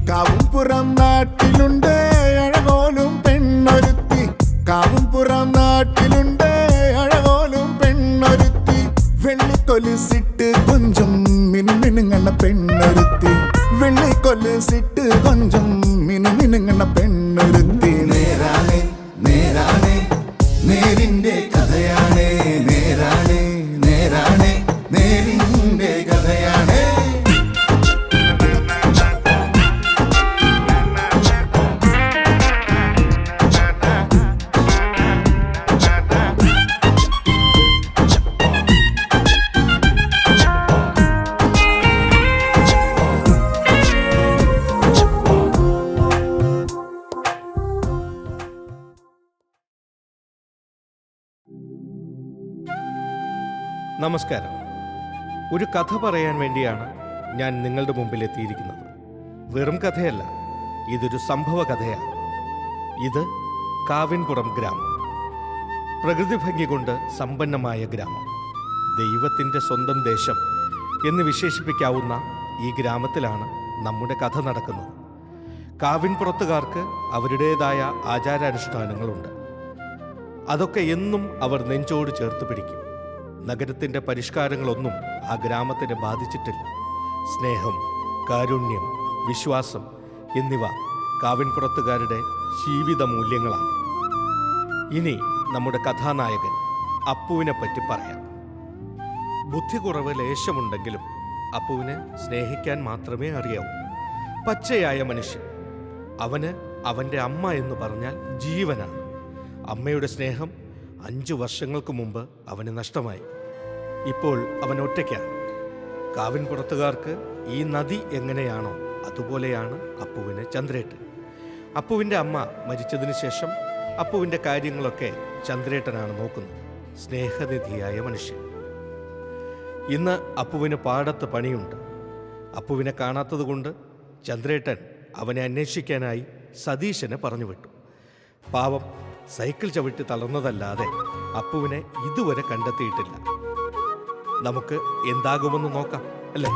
കാവുംപുറം നാട്ടിലുണ്ട് അഴകോലും പെണ്ണൊരുത്തി. കാവുംപുറം നാട്ടിലുണ്ട് അഴകോലും പെണ്ണൊരുത്തി. വെള്ളിക്കൊലുസിട്ട് കൊഞ്ചും മിനുമിനുങ്ങണ പെണ്ണൊരുത്തി. വെള്ളിക്കൊലുസിട്ട് കൊഞ്ചും മിനുമിനുങ്ങണ പെണ്ണൊരുത്തി. നേരാണേ നേരാണേ നേരിന്റെ കഥയാണേ. നേരാണേ നേരാണേ നേരിന്റെ കഥയാണേ. നമസ്കാരം. ഒരു കഥ പറയാൻ വേണ്ടിയാണ് ഞാൻ നിങ്ങളുടെ മുമ്പിൽ എത്തിയിരിക്കുന്നത്. വെറും കഥയല്ല, ഇതൊരു സംഭവ കഥയാണ്. ഇത് കാവിൻപുറം ഗ്രാമം. പ്രകൃതി ഭംഗി കൊണ്ട് സമ്പന്നമായ ഗ്രാമം. ദൈവത്തിൻ്റെ സ്വന്തം ദേശം എന്ന് വിശേഷിപ്പിക്കാവുന്ന ഈ ഗ്രാമത്തിലാണ് നമ്മുടെ കഥ നടക്കുന്നത്. കാവിൻപുറത്തുകാർക്ക് അവരുടേതായ ആചാരാനുഷ്ഠാനങ്ങളുണ്ട്. അതൊക്കെ എന്നും അവർ നെഞ്ചോട് ചേർത്ത് പിടിക്കും. നഗരത്തിൻ്റെ പരിഷ്കാരങ്ങളൊന്നും ആ ഗ്രാമത്തിനെ ബാധിച്ചിട്ടില്ല. സ്നേഹം, കാരുണ്യം, വിശ്വാസം എന്നിവ കാവിൻപുറത്തുകാരുടെ ജീവിത മൂല്യങ്ങളാണ്. ഇനി നമ്മുടെ കഥാനായകൻ അപ്പുവിനെ പറ്റി പറയാം. ബുദ്ധി കുറവ് ലേശമുണ്ടെങ്കിലും അപ്പുവിനെ സ്നേഹിക്കാൻ മാത്രമേ അറിയാവൂ. പച്ചയായ മനുഷ്യൻ. അവന് അവൻ്റെ അമ്മ എന്ന് പറഞ്ഞാൽ ജീവനാണ്. അമ്മയുടെ സ്നേഹം 5 വർഷങ്ങൾക്ക് മുമ്പ് അവന് നഷ്ടമായി. ഇപ്പോൾ അവൻ ഒറ്റയ്ക്കാണ്. കാവിൻപുറത്തുകാർക്ക് ഈ നദി എങ്ങനെയാണോ അതുപോലെയാണ് അപ്പുവിന് ചന്ദ്രേട്ടൻ. അപ്പുവിൻ്റെ അമ്മ മരിച്ചതിന് ശേഷം അപ്പുവിൻ്റെ കാര്യങ്ങളൊക്കെ ചന്ദ്രേട്ടനാണ് നോക്കുന്നത്. സ്നേഹനിധിയായ മനുഷ്യൻ. ഇന്ന് അപ്പുവിന് പാടത്ത് പണിയുണ്ട്. അപ്പുവിനെ കാണാത്തത് കൊണ്ട് ചന്ദ്രേട്ടൻ അവനെ അന്വേഷിക്കാനായി സതീശനെ പറഞ്ഞു വിട്ടു. പാവം സൈക്കിൾ ചവിട്ടി തളർന്നതല്ലാതെ അപ്പുവിനെ ഇതുവരെ കണ്ടെത്തിയിട്ടില്ല. നമുക്ക് എന്താകുമെന്ന് നോക്കാം, അല്ലേ?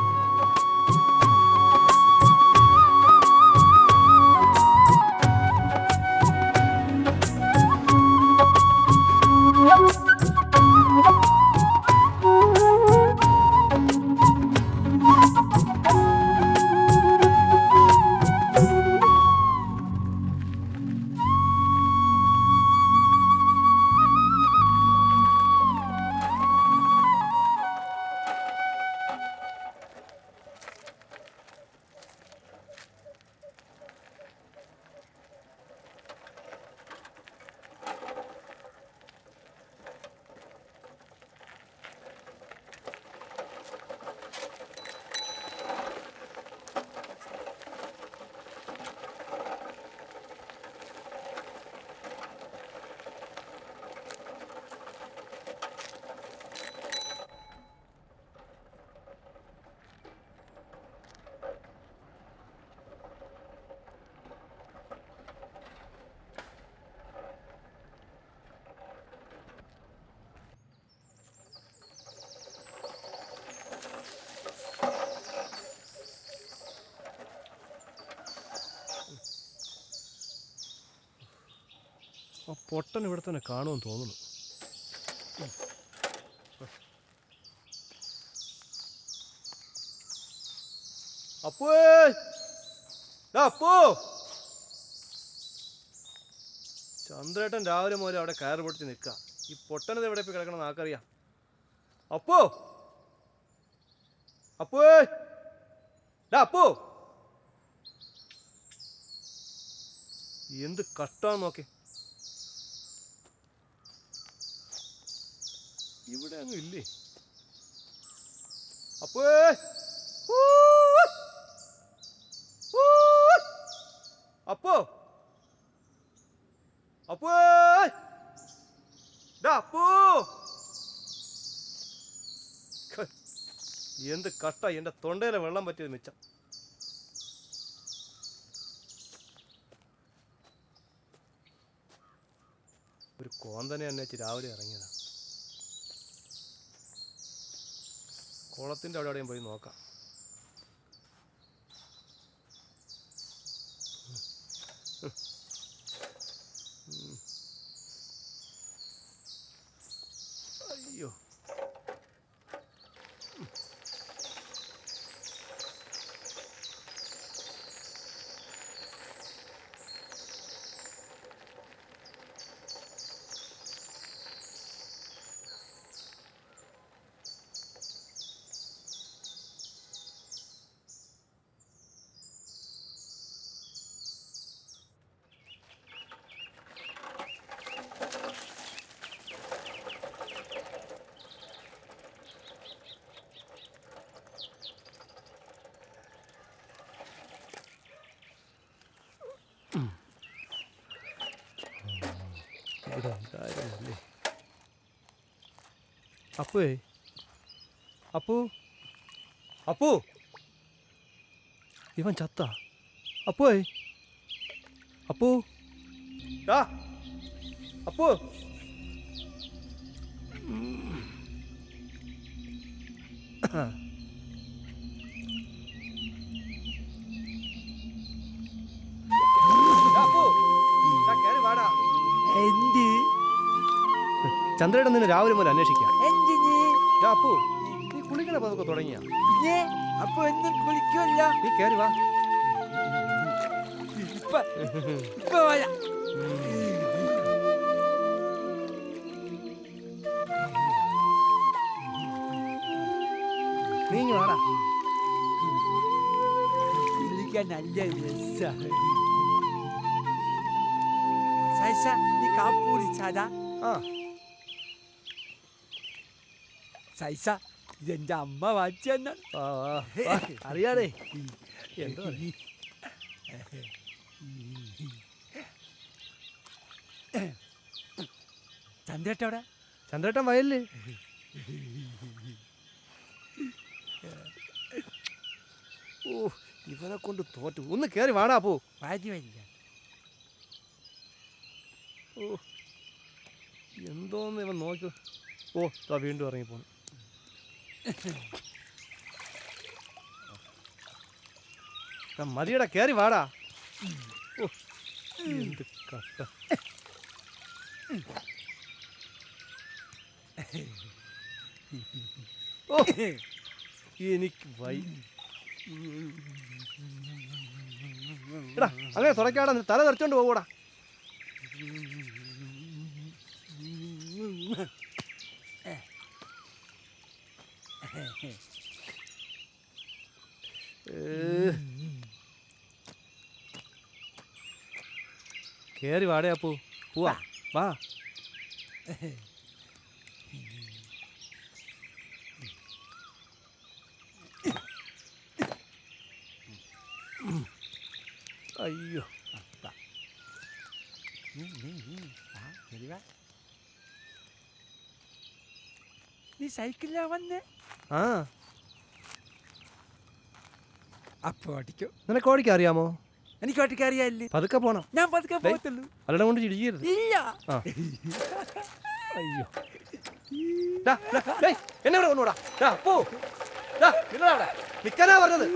ആ പൊട്ടൻ ഇവിടെ തന്നെ കാണുമെന്ന് തോന്നുന്നു. അപ്പോ അപ്പോ ചന്ദ്രേട്ടൻ രാവിലെ മുതൽ അവിടെ കയറ് പൊടിച്ച് നിൽക്കുക. ഈ പൊട്ടനത് എവിടെ പോയി കിടക്കണം ആർക്കറിയാം. അപ്പോ അപ്പോ അപ്പോ എന്ത് കഷ്ടാന്ന് നോക്കി. ഇവിടെ അങ്ങ് ഇല്ലേ? അപ്പോ അപ്പോ എന്ത് കട്ട, എൻ്റെ തൊണ്ടയിലെ വെള്ളം പറ്റിയത് മിച്ചം. ഒരു കോന്തനെ അന്വേഷിച്ച് രാവിലെ ഇറങ്ങിയതാ. കുളത്തിൻ്റെ അവിടെ എവിടെയും പോയി നോക്കാം. അയ്യോ, ഇവിടെ ഉണ്ടായിരുന്നല്ലേ. അപ്പേ, അപ്പു, അപ്പു, ഇവൻ ചത്ത. അപ്പേ, അപ്പു, ആ അപ്പു. ചന്ദ്രേട്ടൻ നിന്നെ രാവിലെ മുതൽ അന്വേഷിക്കാം. അപ്പു, നീ കുളിക്കണ പതൊക്കെ തുടങ്ങിയ? അപ്പൊ എന്നും കുളിക്കുമല്ല. നീ കയറി വാ. ഇപ്പൊ വരാം. നീ ഇങ്ങ് വാടാ. കുളിക്കാൻ നല്ല രസാണ്. സൈസ, നീ കാപ്പി കുടിച്ചാടാ? ആ, സൈസ, ഇതെന്റെ അമ്മ വാങ്ങിച്ചെന്ന. ആ, ആ, അറിയാടേ. എന്തോ ചന്ദ്രേട്ടവിടെ? ചന്ദ്രേട്ടൻ വയലില്. ഓ, ഇവനെ കൊണ്ട് തോറ്റു. ഒന്ന് കയറി വാടാ പോ. വാരി വരില്ല. ഓ, എന്തോന്ന് ഇവൻ നോക്കൂ. ഓ, താ വീണ്ടും ഇറങ്ങിപ്പോണു. മതിയടാ, കയറി വാടാ. ഓ, എന്ത് കട്ട. ഓ, എനിക്ക് വൈ. എടാ, അങ്ങനെ തുടക്കാടാ, തല തെറിച്ചോണ്ട് പോകൂടാ. കേറി വാടേ അപ്പു. പോവാ, വാ. അയ്യോ, നീ സൈക്കിളിലാ വന്നേ? ആ, അപ്പൊ ഓടിക്കോ. നിനക്ക് ഓടിക്കാൻ അറിയാമോ? എനിക്ക് ഓടിക്കാൻ അറിയാല്ലേ. പതുക്കെ പോണം. ഞാൻ പതുക്കെ പോകത്തുള്ളൂ. അല്ലട കൊണ്ട് ചിടിക്കരുത്. ഇല്ല. ആ, അയ്യോ, എന്നെ ഇവിടെ കൊണ്ടുപോടാ. പോ, നിൽക്കാനാ പറഞ്ഞത്.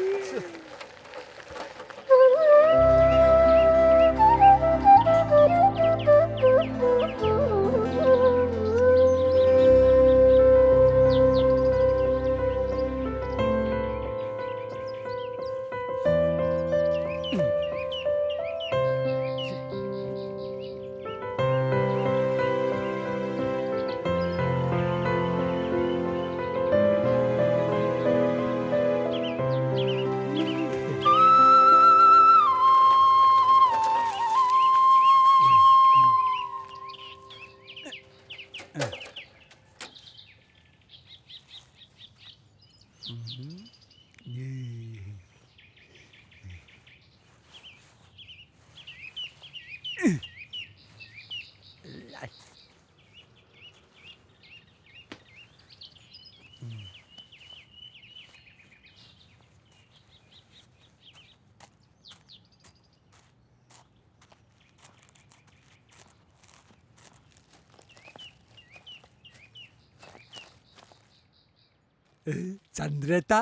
ചന്ദ്രേട്ട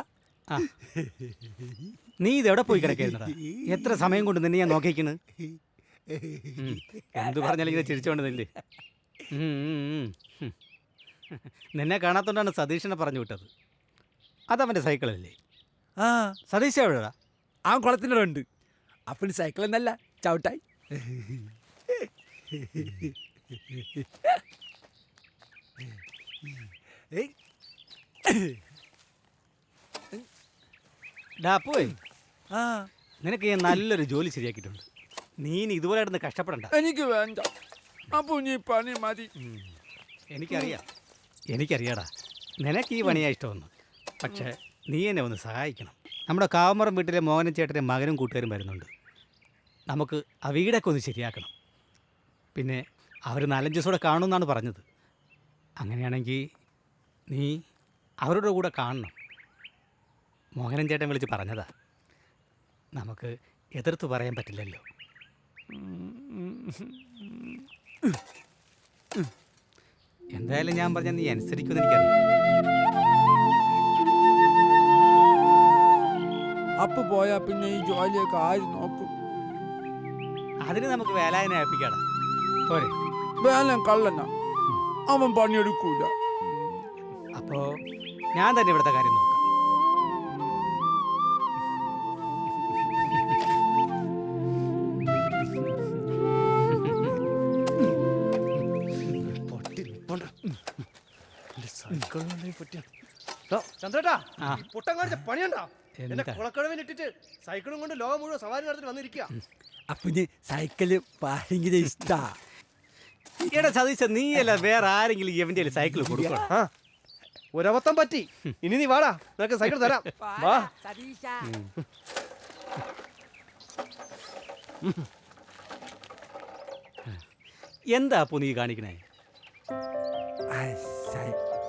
ആ നീ ഇതെവിടെ പോയി കിടക്കായിരുന്നടാ? എത്ര സമയം കൊണ്ട് നിന്നെ ഞാൻ നോക്കിക്കണ്. എന്തു പറഞ്ഞാലും ഇങ്ങനെ ചിരിച്ചോണ്ട് നില്ലേ. നിന്നെ കാണാത്തോണ്ടാണ് സതീഷിനെ പറഞ്ഞു വിട്ടത്. അതവൻ്റെ സൈക്കിളല്ലേ? ആ സതീഷ് എവിടെടാ? അവൻ കുളത്തിലുണ്ട്. അപ്പന് സൈക്കിൾ എന്നല്ല ചവിട്ടായി. ഏയ്. ഡാ പോയി, ആ നിനക്ക് ഞാൻ നല്ലൊരു ജോലി ശരിയാക്കിയിട്ടുണ്ട്. നീ ഇനി ഇതുപോലെ കിടന്ന് കഷ്ടപ്പെടണ്ട. എനിക്ക് വേണ്ട. അപ്പൊ നീ പണി മതി. എനിക്കറിയാടാ നിനക്ക് ഈ പണിയാ ഇഷ്ടമെന്ന്. പക്ഷേ നീ എന്നെ ഒന്ന് സഹായിക്കണം. നമ്മുടെ കാവമറം വീട്ടിലെ മോഹനൻ ചേട്ടൻ്റെ മകനും കൂട്ടുകാരും വരുന്നുണ്ട്. നമുക്ക് ആ വീടൊക്കെ ഒന്ന് ശരിയാക്കണം. പിന്നെ അവർ 4-5 ദിവസത്തോടെ കാണുമെന്നാണ് പറഞ്ഞത്. അങ്ങനെയാണെങ്കിൽ നീ അവരുടെ കൂടെ കാണണം. മോഹനൻ ചേട്ടൻ വിളിച്ച് പറഞ്ഞതാ. നമുക്ക് എതിർത്ത് പറയാൻ പറ്റില്ലല്ലോ. എന്തായാലും ഞാൻ പറഞ്ഞാൽ നീ അനുസരിക്കുമെന്ന് എനിക്കറിയാം. അപ്പൊ പോയാ പിന്നെ ഈ ജോലിയൊക്കെ ആര് നോക്കും? അതിന് നമുക്ക് വേലായനെ ഏൽപ്പിക്കാടാ. പോരെ? വേലൻ കള്ളനാ, അവൻ പണിയെടുക്കൂല. അപ്പോൾ ഞാൻ തന്നെ ഇവിടുത്തെ കാര്യം നോക്കാം. ചന്ദ്രേട്ടാ, ആ. പൊട്ടം കാണിച്ച പണിയുണ്ടാ? എന്നെ എന്താ? കുളക്കടവിൽ ഇട്ടിട്ട് സൈക്കിളും കൊണ്ട് ലോകം മുഴുവൻ സവാരി നടത്തി വന്നിരിക്കുക. അപ്പൊ നീ സൈക്കിള് ഭയങ്കര ഇഷ്ടാ. എടാ സതീശ, നീയല്ല വേറെ ആരെങ്കിലും ഇവന്റെ സൈക്കിൾ കൊടുക്കണം. ആ, ഒരബദ്ധം പറ്റി. ഇനി നീ വാടാ, നിനക്ക് സൈക്കിൾ തരാം. വാ. എന്താ അപ്പോ നീ കാണിക്കണേ?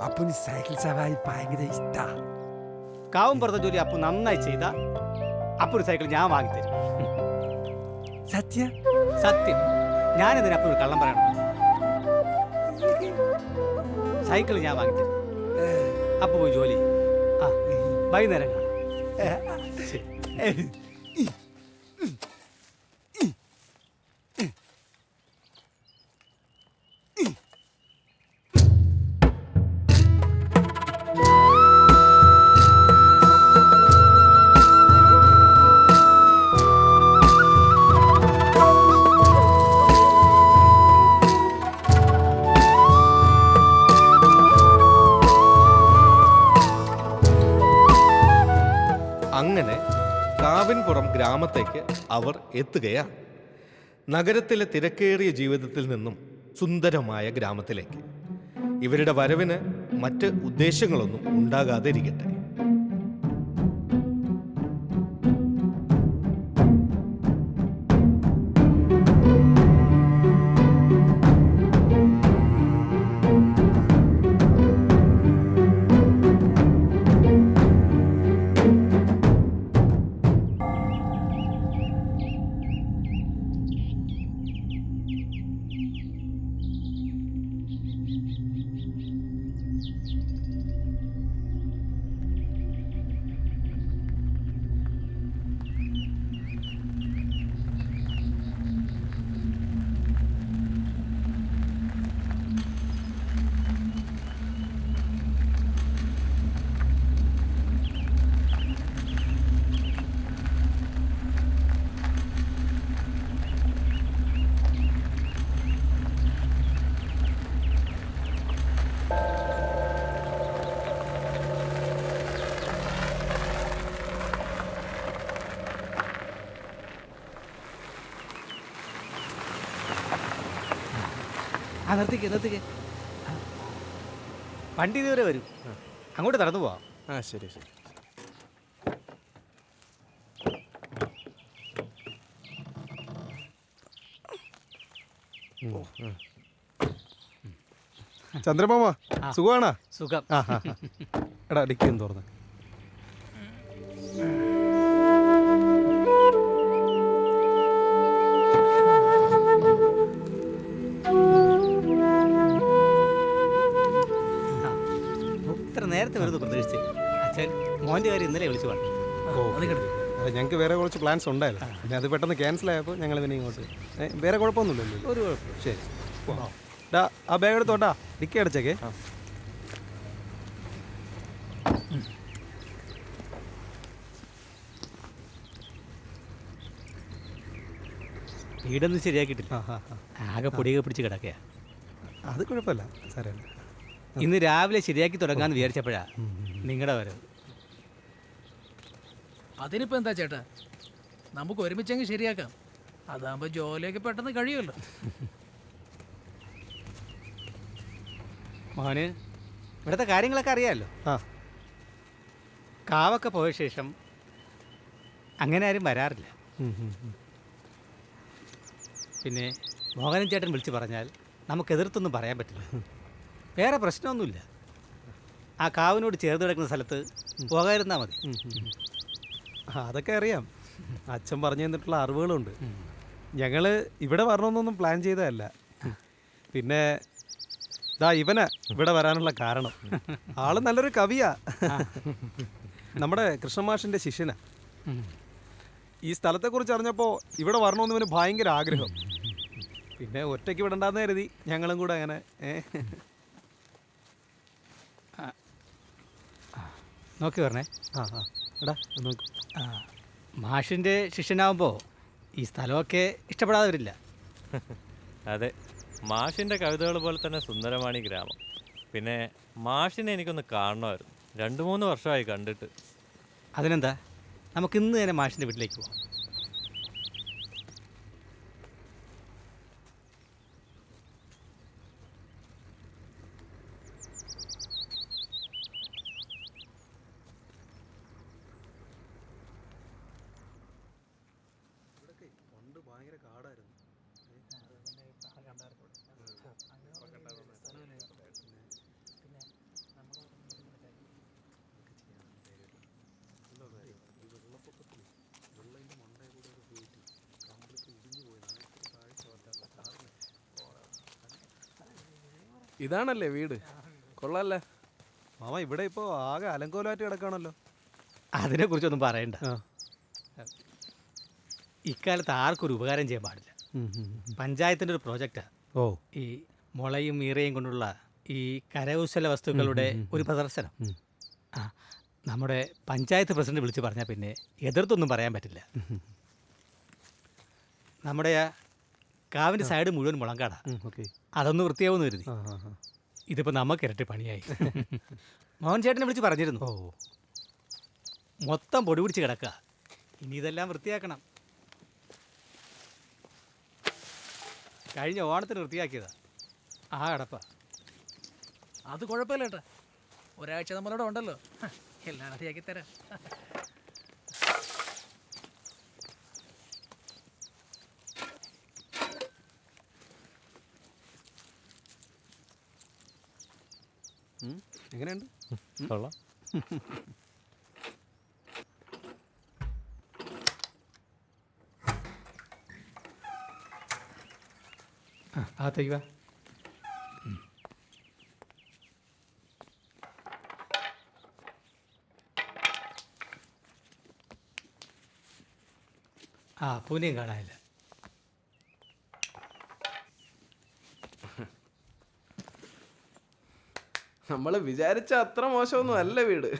അപ്പൊ നീ സൈക്കിൾ സവാരി ഭയങ്കര ഇഷ്ടാ. കാവും പുറത്തെ ജോലി അപ്പു നന്നായി ചെയ്ത അപ്പൊ ഒരു സൈക്കിൾ ഞാൻ വാങ്ങിത്തരും. സത്യം? സത്യം. ഞാനെന്തിനാ അപ്പൊ ഒരു കള്ളം പറയണം? സൈക്കിൾ ഞാൻ വാങ്ങിത്തരും. അപ്പൊ പോയി ജോലി. ആ, വൈകുന്നേരം കാണാം. ശരി. അങ്ങനെ കാവിൻപുറം ഗ്രാമത്തേക്ക് അവർ എത്തുകയാണ്. നഗരത്തിലെ തിരക്കേറിയ ജീവിതത്തിൽ നിന്നും സുന്ദരമായ ഗ്രാമത്തിലേക്ക്. ഇവരുടെ വരവിന് മറ്റ് ഉദ്ദേശങ്ങളൊന്നും ഉണ്ടാകാതെ ഇരിക്കട്ടെ. ആ, നിർത്തിക്ക്. വണ്ടി ഇതുവരെ വരും. അങ്ങോട്ട് നടന്നു പോവാം. ആ, ശരി ശരി. ചന്ദ്രമാമ, സുഖമാണോ? സുഖം. എടാ, ഡിക്കിന്ന് തുറന്ന്. നേരത്തെ വരുന്നത് പ്രതീക്ഷിച്ച്. അച്ഛൻ മോൻ്റെ കാര്യം ഇന്നലെ വിളിച്ചു പറഞ്ഞു. അതെ, ഞങ്ങൾക്ക് വേറെ കുറച്ച് പ്ലാൻസ് ഉണ്ടായിരുന്നു. പിന്നെ അത് പെട്ടെന്ന് ക്യാൻസൽ ആയപ്പോൾ ഞങ്ങൾ പിന്നെ ഇങ്ങോട്ട്. വേറെ കുഴപ്പമൊന്നുമില്ലല്ലോ? ഒരു കുഴപ്പമില്ല. ശരി. ഡാ ആ ബാഗ് എടുത്തോട്ടാ, ഡിക്കി അടച്ചേക്കേ. വീടൊന്നും ശരിയാക്കിയിട്ടില്ല. ആകെ പൊടിയൊക്കെ പിടിച്ച് കിടക്കുക. അത് കുഴപ്പമില്ല സാറേ. ഇന്ന് രാവിലെ ശരിയാക്കി തുടങ്ങാമെന്ന് വിചാരിച്ചപ്പോഴാ നിങ്ങളുടെ വരവ്. അതിനിപ്പോൾ എന്താ ചേട്ടാ, നമുക്ക് ഒരുമിച്ചങ്ങ് ശരിയാക്കാം. അതാകുമ്പോൾ ജോലിയൊക്കെ പെട്ടെന്ന് കഴിയുമല്ലോ. മോന് ഇവിടുത്തെ കാര്യങ്ങളൊക്കെ അറിയാമല്ലോ. കാവൊക്കെ പോയ ശേഷം അങ്ങനെ ആരും വരാറില്ല. പിന്നെ മോഹനൻ ചേട്ടൻ വിളിച്ച് പറഞ്ഞാൽ നമുക്ക് എതിർത്തൊന്നും പറയാൻ പറ്റില്ല. വേറെ പ്രശ്നമൊന്നുമില്ല. ആ കാവിനോട് ചേർന്ന് കിടക്കുന്ന സ്ഥലത്ത് പോകാതിരുന്നാൽ മതി. അതൊക്കെ അറിയാം. അച്ഛൻ പറഞ്ഞു തന്നിട്ടുള്ള അറിവുകളുണ്ട്. ഞങ്ങൾ ഇവിടെ വരണമെന്നൊന്നും പ്ലാൻ ചെയ്തതല്ല. പിന്നെ ദാ ഇവനാ ഇവിടെ വരാനുള്ള കാരണം. ആള് നല്ലൊരു കവിയാ. നമ്മുടെ കൃഷ്ണമാഷിൻ്റെ ശിഷ്യനാ. ഈ സ്ഥലത്തെക്കുറിച്ച് അറിഞ്ഞപ്പോൾ ഇവിടെ വരണമെന്ന് ഇവന് ഭയങ്കര ആഗ്രഹം. പിന്നെ ഒറ്റയ്ക്ക് വിടണ്ടെന്ന് കരുതി ഞങ്ങളും കൂടെ അങ്ങനെ. നോക്കി പറഞ്ഞേ. എടാ നോക്ക്. മാഷിൻ്റെ ശിഷ്യനാവുമ്പോൾ ഈ സ്ഥലമൊക്കെ ഇഷ്ടപ്പെടാതെ വരില്ല. അതെ, മാഷിൻ്റെ കവിതകൾ പോലെ തന്നെ സുന്ദരമാണ് ഈ ഗ്രാമം. പിന്നെ മാഷിനെ എനിക്കൊന്ന് കാണണമായിരുന്നു. 2-3 വർഷമായി കണ്ടിട്ട്. അതിനെന്താ, നമുക്ക് ഇന്ന് തന്നെ മാഷിൻ്റെ വീട്ടിലേക്ക് പോകാം. ഇതാണല്ലേ വീട്? കൊള്ളാല്ലേ മാമ, ഇവിടെ ഇപ്പോൾ ആകെ അലങ്കോലമായിട്ട് കിടക്കുകയാണല്ലോ. അതിനെക്കുറിച്ചൊന്നും പറയണ്ട. ഇക്കാലത്ത് ആർക്കും ഒരു ഉപകാരം ചെയ്യാൻ പാടില്ല. പഞ്ചായത്തിൻ്റെ ഒരു പ്രോജക്റ്റാണ്. ഈ മുളയും ഈറയും കൊണ്ടുള്ള ഈ കരകൗശല വസ്തുക്കളുടെ ഒരു പ്രദർശനം. നമ്മുടെ പഞ്ചായത്ത് പ്രസിഡന്റ് വിളിച്ച് പറഞ്ഞാൽ പിന്നെ എതിർത്തൊന്നും പറയാൻ പറ്റില്ല. നമ്മുടെ കാവിൻ്റെ സൈഡ് മുഴുവൻ മുളങ്കാടാ. അതൊന്ന് വൃത്തിയാവുമെന്ന് കരുതി. ഇതിപ്പോൾ നമുക്ക് ഇരട്ടി പണിയായി. മോഹൻ ചേട്ടനെ വിളിച്ച് പറഞ്ഞിരുന്നു. മൊത്തം പൊടി പിടിച്ച് കിടക്കുക. ഇനി ഇതെല്ലാം വൃത്തിയാക്കണം. കഴിഞ്ഞ ഓണത്തിന് വൃത്തിയാക്കിയതാ. ആ അടപ്പ. അത് കുഴപ്പമില്ല ചേട്ടാ, ഒരാഴ്ച നമ്മളിവിടെ ഉണ്ടല്ലോ, എല്ലാം റെഡിയാക്കി തരാം. എങ്ങനെയുണ്ട്? കൊള്ളാം. അകത്തേക്ക് വാ. പൂനെയും കാണാനില്ല. നമ്മൾ വിചാരിച്ച അത്ര മോശമൊന്നും അല്ല വീട്.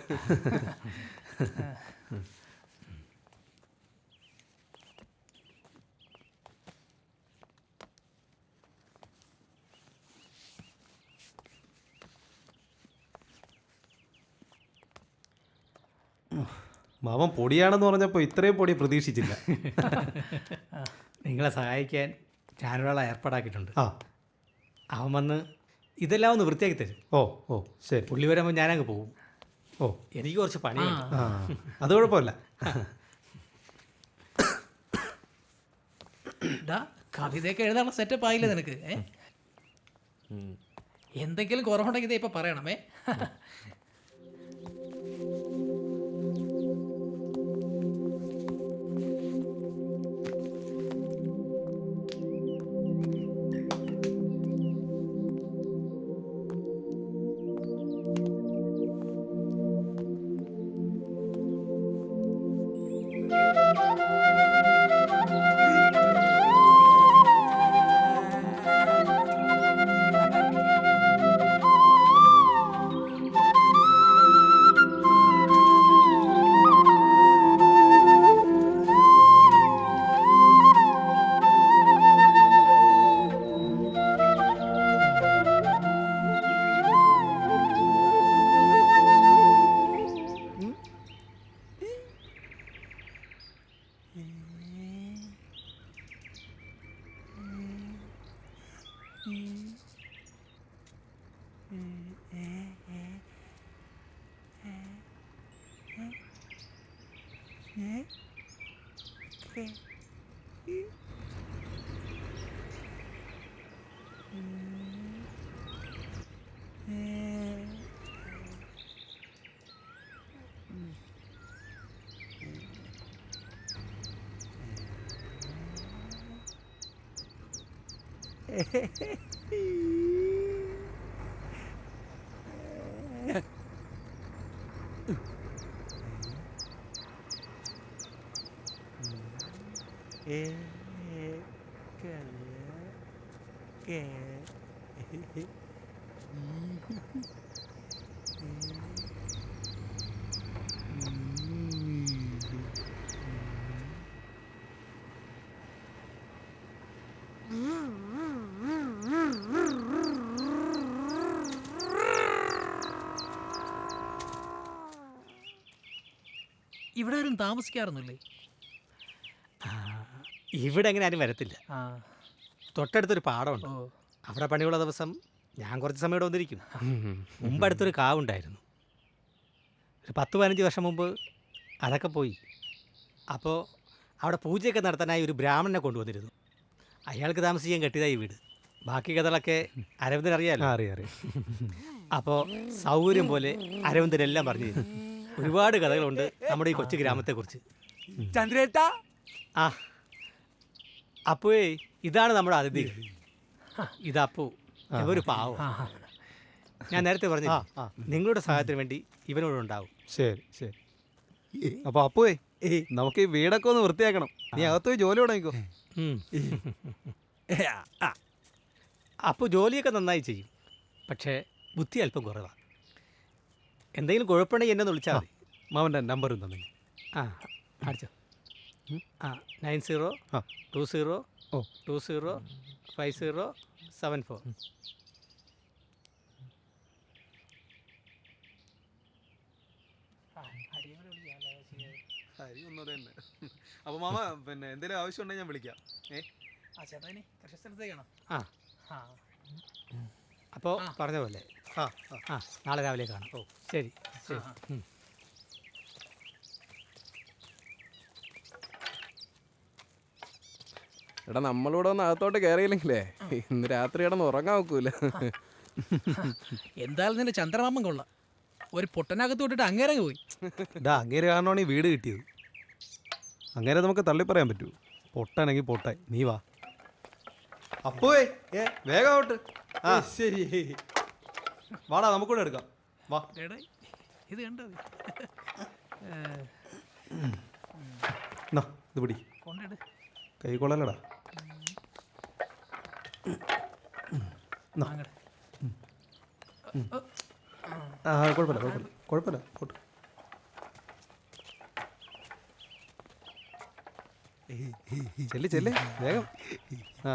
മാമൻ പൊടിയാണെന്ന് പറഞ്ഞപ്പോൾ ഇത്രയും പൊടി പ്രതീക്ഷിച്ചില്ല. നിങ്ങളെ സഹായിക്കാൻ ഞാനൊരാളെ ഏർപ്പാടാക്കിയിട്ടുണ്ട്. അവൻ വന്ന് ഇതെല്ലാം ഒന്ന് വൃത്തിയാക്കി തരും. ഓ ശരി. പുള്ളി വരുമ്പോൾ ഞാനങ്ങ് പോകും. എനിക്ക് കുറച്ച് പണിയുണ്ട്. അത് കുഴപ്പമില്ല. കവിതയൊക്കെ എഴുതാനുള്ള സെറ്റപ്പ് ആയില്ലേ നിനക്ക്? എന്തെങ്കിലും കുറവുണ്ടെങ്കിൽ ഇതേ ഇപ്പൊ പറയണമേ. ഇവിടെ ആരും താമസിക്കാറൊന്നുമില്ലേ? ഇവിടെ എങ്ങനെ ആരും വരത്തില്ല. ആ, തൊട്ടടുത്തൊരു പാടമുണ്ട്. ഓ, അവിടെ പണിയുള്ള ദിവസം ഞാൻ കുറച്ച് സമയം ഇവിടെ വന്നിരിക്കും. മുമ്പ് അടുത്തൊരു കാവുണ്ടായിരുന്നു. ഒരു 10-15 വർഷം മുമ്പ് അതൊക്കെ പോയി. അപ്പോൾ അവിടെ പൂജയൊക്കെ നടത്താനായി ഒരു ബ്രാഹ്മണനെ കൊണ്ടുവന്നിരുന്നു. അയാൾക്ക് താമസിക്കാൻ കെട്ടിയതായി വീട്. ബാക്കി കഥകളൊക്കെ അരവിന്ദൻ അറിയാലോ. അറിയാം അറിയാം. അപ്പോൾ സൗകര്യം പോലെ അരവിന്ദനെല്ലാം പറഞ്ഞു തരും. ഒരുപാട് കഥകളുണ്ട് നമ്മുടെ ഈ കൊച്ചു ഗ്രാമത്തെക്കുറിച്ച്. ചന്ദ്രേട്ടാ, ആ അപ്പോഴേ ഇതാണ് നമ്മുടെ അതിഥി. ഇതപ്പു, ഇവര് പാവം. ഞാൻ നേരത്തെ പറഞ്ഞു നിങ്ങളുടെ സഹായത്തിന് വേണ്ടി ഇവനോട് ഉണ്ടാവും. ശരി ശരി. അപ്പൊ അപ്പുവേ നമുക്ക് ഈ വീടൊക്കെ ഒന്ന് വൃത്തിയാക്കണം. നീ അകത്ത് പോയി ജോലി തുടങ്ങിക്കോ. അപ്പോൾ ജോലിയൊക്കെ നന്നായി ചെയ്യും, പക്ഷേ ബുദ്ധി അല്പം കുറവാണ്. എന്തെങ്കിലും കുഴപ്പമുണ്ടെങ്കിൽ എന്നെ ഒന്ന് വിളിച്ചാൽ മതി. മാമൻ്റെ നമ്പറും തന്നെ. ആ അടിച്ചോ. 9020205074. അപ്പൊ മാമ പിന്നെ എന്തെങ്കിലും ആവശ്യം ഉണ്ടെങ്കിൽ ഞാൻ വിളിക്കാം. ആ ചേട്ടാ, ഇനി കൃഷി സ്ഥലത്തേക്കാണോ? ആ ആ, അപ്പോൾ പറഞ്ഞ പോലെ ആ ആ നാളെ രാവിലെ കാണാം. ഓ ശരി ശരി. എടാ നമ്മളിവിടെ ഒന്ന് അകത്തോട്ട് കയറിയില്ലെങ്കിലേ ഇന്ന് രാത്രി കിടന്ന് ഉറങ്ങാൻ നോക്കൂല. എന്തായാലും നിന്റെ ചന്ദ്രമാമൻ കൊള്ളാം. ഒരു പൊട്ടനകത്ത് വിട്ടിട്ട് അങ്ങേരെ പോയി. ഇതാ അങ്ങേര് കാരണമാണ് ഈ വീട് കിട്ടിയത്. അങ്ങനെ നമുക്ക് തള്ളിപ്പറയാൻ പറ്റൂ. പൊട്ടാണെങ്കിൽ പൊട്ടായി. നീ വാ അപ്പോയേ വേഗം ആവട്ടെ. ആ ശരി, വാടാ നമുക്കൂടെ എടുക്കാം. വാ. എടാ, ഇത് കണ്ടോ? ഇത് പിടി. കൊണ്ടിട്. കൈ കൊള്ളലടാ. അങ്ങട്. ആ കുഴപ്പമില്ല കുഴപ്പമില്ല കുഴപ്പമില്ല. പോട്ട്. ചെല്ല് ചെല്ല് വേഗം. ആ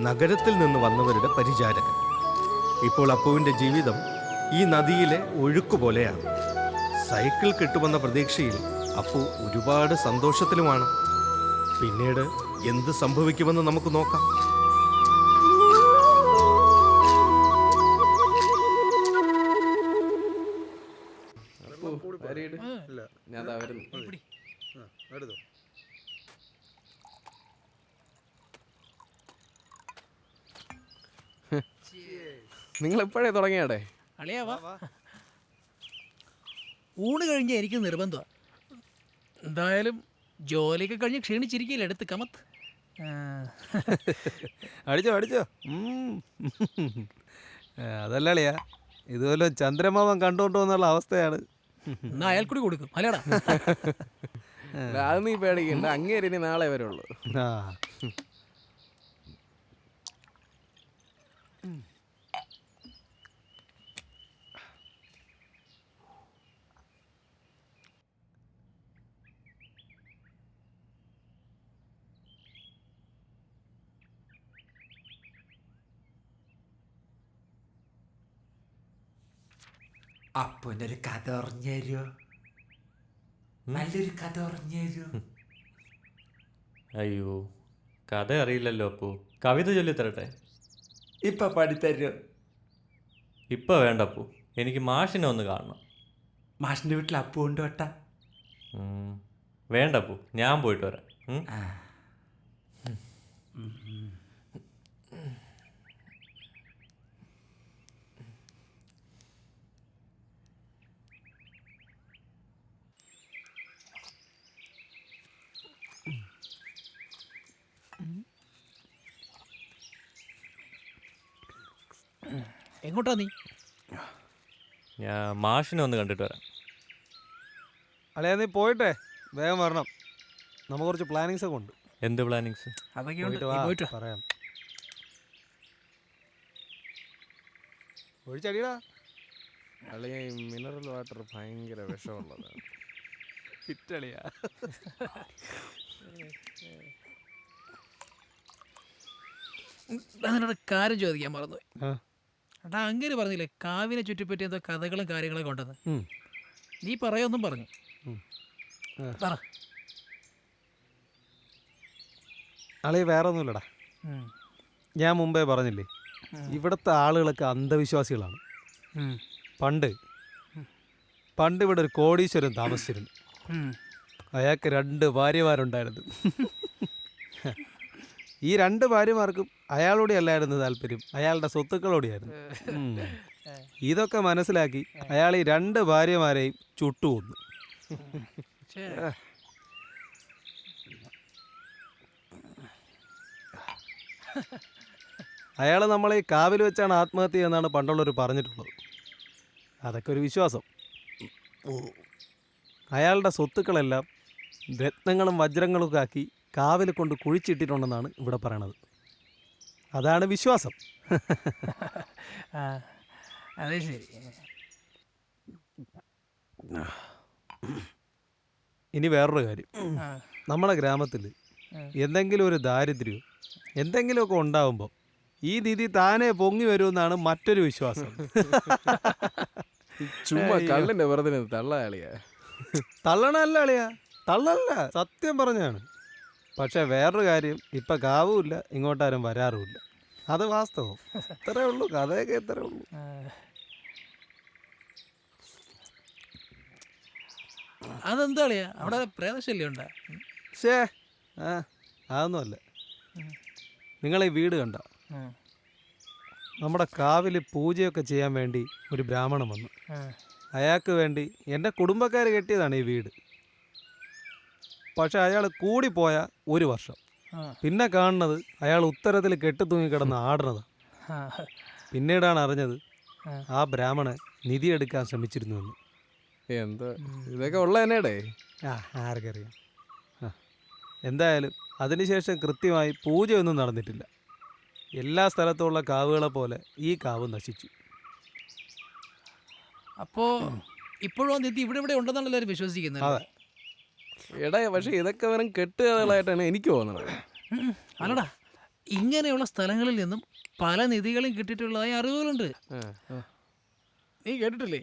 നഗരത്തിൽ നിന്ന് വന്നവരുടെ പരിചാരകൻ. ഇപ്പോൾ അപ്പുവിൻ്റെ ജീവിതം ഈ നദിയിലെ ഒഴുക്കുപോലെയാണ്. സൈക്കിൾ കിട്ടുമെന്ന പ്രതീക്ഷയിൽ അപ്പു ഒരുപാട് സന്തോഷത്തിലുമാണ്. പിന്നീട് എന്ത് സംഭവിക്കുമെന്ന് നമുക്ക് നോക്കാം. ഞാൻ ദാ വരുന്നു. നിങ്ങൾ എപ്പോഴേ തുടങ്ങിയാടേ? അളിയാ വാ. ഊണ് കഴിഞ്ഞ എനിക്ക് നിർബന്ധമാണ്. എന്തായാലും ജോലിയൊക്കെ കഴിഞ്ഞ് ക്ഷീണിച്ചിരിക്കില്ല, എടുത്ത് കമത്ത്. അടിച്ചോ അടിച്ചോ. അതല്ല അളിയാ, ഇതുപോലെ ചന്ദ്രമാമൻ കണ്ടുകൊണ്ടു വന്നുള്ള അവസ്ഥയാണ്. എന്നാ അയാൾ കൂടി കൊടുക്കും അല്ലേടാ. അത് നീ പേടിക്കണ്ട, അങ്ങേര് ഇനി നാളെ വരുള്ളൂ. ആ അപ്പനൊരു കഥ പറഞ്ഞു തരുമോ? നല്ലൊരു കഥ പറഞ്ഞു തരുമോ? അയ്യോ, കഥ അറിയില്ലല്ലോ അപ്പു. കവിത ചൊല്ലിത്തരട്ടെ? ഇപ്പൊ പാടിത്തരുമോ? ഇപ്പം വേണ്ട അപ്പു, എനിക്ക് മാഷിനെ ഒന്ന് കാണണം. മാഷിന്റെ വീട്ടിൽ അപ്പു ഉണ്ട് വട്ടാ. വേണ്ട അപ്പു, ഞാൻ പോയിട്ട് വരാം. എങ്ങോട്ടാ നീ? ഞാൻ മാഷിനെ ഒന്ന് കണ്ടിട്ട് വരാം. അളിയാ നീ പോയിട്ടെ വേഗം വരണം. നമുക്ക് കുറച്ച് പ്ലാനിങ്സ് ഒക്കെ ഉണ്ട്. എന്ത് പ്ലാനിങ്സ്? അതൊക്കെ ഉണ്ട്, പോയിട്ട് നീ വാ, പോയിട്ട് വാ. പറയാം. ഒഴിച്ചടിയടാ. അളിയ മിനറൽ വാട്ടർ ഭയങ്കര വിഷമുള്ളതാണ്. ഫിറ്റളിയാ. അതിനോട് കാര്യം ചോദിക്കാൻ മറന്നുപോയി. ആ. എടാ അങ്ങനെ പറഞ്ഞില്ലേ കാവിനെ ചുറ്റിപ്പറ്റി എന്തോ കഥകളും കാര്യങ്ങളൊക്കെ ഉണ്ടെന്ന്. ഉം. നീ പറയൊന്നും പറഞ്ഞു. ആ. പറ. അളിയ വേറെ ഒന്നുമില്ലടാ. ഞാൻ മുമ്പേ പറഞ്ഞില്ലേ, ഇവിടുത്തെ ആളുകളൊക്കെ അന്ധവിശ്വാസികളാണ്. പണ്ട് ഇവിടെ ഒരു കോടീശ്വരൻ താമസിച്ചിരുന്നു. അയാൾക്ക് 2 ഭാര്യമാരുണ്ടായിരുന്നു. ഈ 2 ഭാര്യമാർക്കും അയാളോടെ അല്ലായിരുന്നു താല്പര്യം, അയാളുടെ സ്വത്തുക്കളോടെയായിരുന്നു. ഇതൊക്കെ മനസ്സിലാക്കി അയാൾ ഈ 2 ഭാര്യമാരെയും ചുട്ടുകൊന്നു. അയാൾ നമ്മളെ ഈ കാവിൽ വെച്ചാണ് ആത്മഹത്യ എന്നാണ് പണ്ടുള്ളവർ പറഞ്ഞിട്ടുള്ളത്. അതൊക്കെ ഒരു വിശ്വാസം. അയാളുടെ സ്വത്തുക്കളെല്ലാം രത്നങ്ങളും വജ്രങ്ങളും ഒക്കെ ആക്കി കാവിൽ കൊണ്ട് കുഴിച്ചിട്ടിട്ടുണ്ടെന്നാണ് ഇവിടെ പറയണത്. അതാണ് വിശ്വാസം. അതെ ശരി. ഇനി വേറൊരു കാര്യം, നമ്മുടെ ഗ്രാമത്തിൽ എന്തെങ്കിലും ഒരു ദാരിദ്ര്യം എന്തെങ്കിലുമൊക്കെ ഉണ്ടാവുമ്പോൾ ഈ നിധി താനെ പൊങ്ങി വരുമെന്നാണ് മറ്റൊരു വിശ്വാസം. ചുമ്മാ കള്ളിന്റെ വെറുതെ തള്ളാളിയാ. തള്ളണല്ല അളിയാ, തള്ളല്ല, സത്യം പറഞ്ഞാണ്. പക്ഷെ വേറൊരു കാര്യം, ഇപ്പം കാവുമില്ല, ഇങ്ങോട്ടാരും വരാറുമില്ല. അത് വാസ്തവം. ഇത്രേ ഉള്ളൂ, കഥയൊക്കെ ഇത്രേ ഉള്ളൂ. അതെന്താ കളിയാ അവിടെ പ്രേതശല്യം ഉണ്ടാ? ശേ, ആ അതൊന്നുമല്ല. നിങ്ങളീ വീട് കണ്ട, നമ്മുടെ കാവിൽ പൂജയൊക്കെ ചെയ്യാൻ വേണ്ടി ഒരു ബ്രാഹ്മണൻ വന്നു. അയാൾക്ക് വേണ്ടി എൻ്റെ കുടുംബക്കാർ കെട്ടിയതാണ് ഈ വീട്. പക്ഷെ അയാൾ കൂടിപ്പോയ 1 വർഷം, പിന്നെ കാണുന്നത് അയാൾ ഉത്തരത്തിൽ കെട്ടിത്തൂങ്ങിക്കിടന്ന് ആടുന്നത്. പിന്നീടാണ് അറിഞ്ഞത് ആ ബ്രാഹ്മണൻ നിധിയെടുക്കാൻ ശ്രമിച്ചിരുന്നുവെന്ന്. എന്താ ഇതൊക്കെ ഉള്ള തന്നെയാടേ? ആർക്കറിയാം. എന്തായാലും അതിനുശേഷം കൃത്യമായി പൂജയൊന്നും നടന്നിട്ടില്ല. എല്ലാ സ്ഥലത്തുള്ള കാവുകളെ പോലെ ഈ കാവ് നശിച്ചു. അപ്പോ ഇപ്പോഴും നിധി ഇവിടെ ഇവിടെ ഉണ്ടെന്നാണ് എല്ലാവരും വിശ്വസിക്കുന്നത്. അതെ. എടാ പക്ഷെ ഇതൊക്കെ വെറും കെട്ടുകഥകളായിട്ടാണ് എനിക്ക് തോന്നുന്നത്. അല്ലടാ, ഇങ്ങനെയുള്ള സ്ഥലങ്ങളിൽ നിന്നും പല നിധികളും കിട്ടിയിട്ടുള്ളതായി അറിവുകളുണ്ട്. നീ കേട്ടിട്ടില്ലേ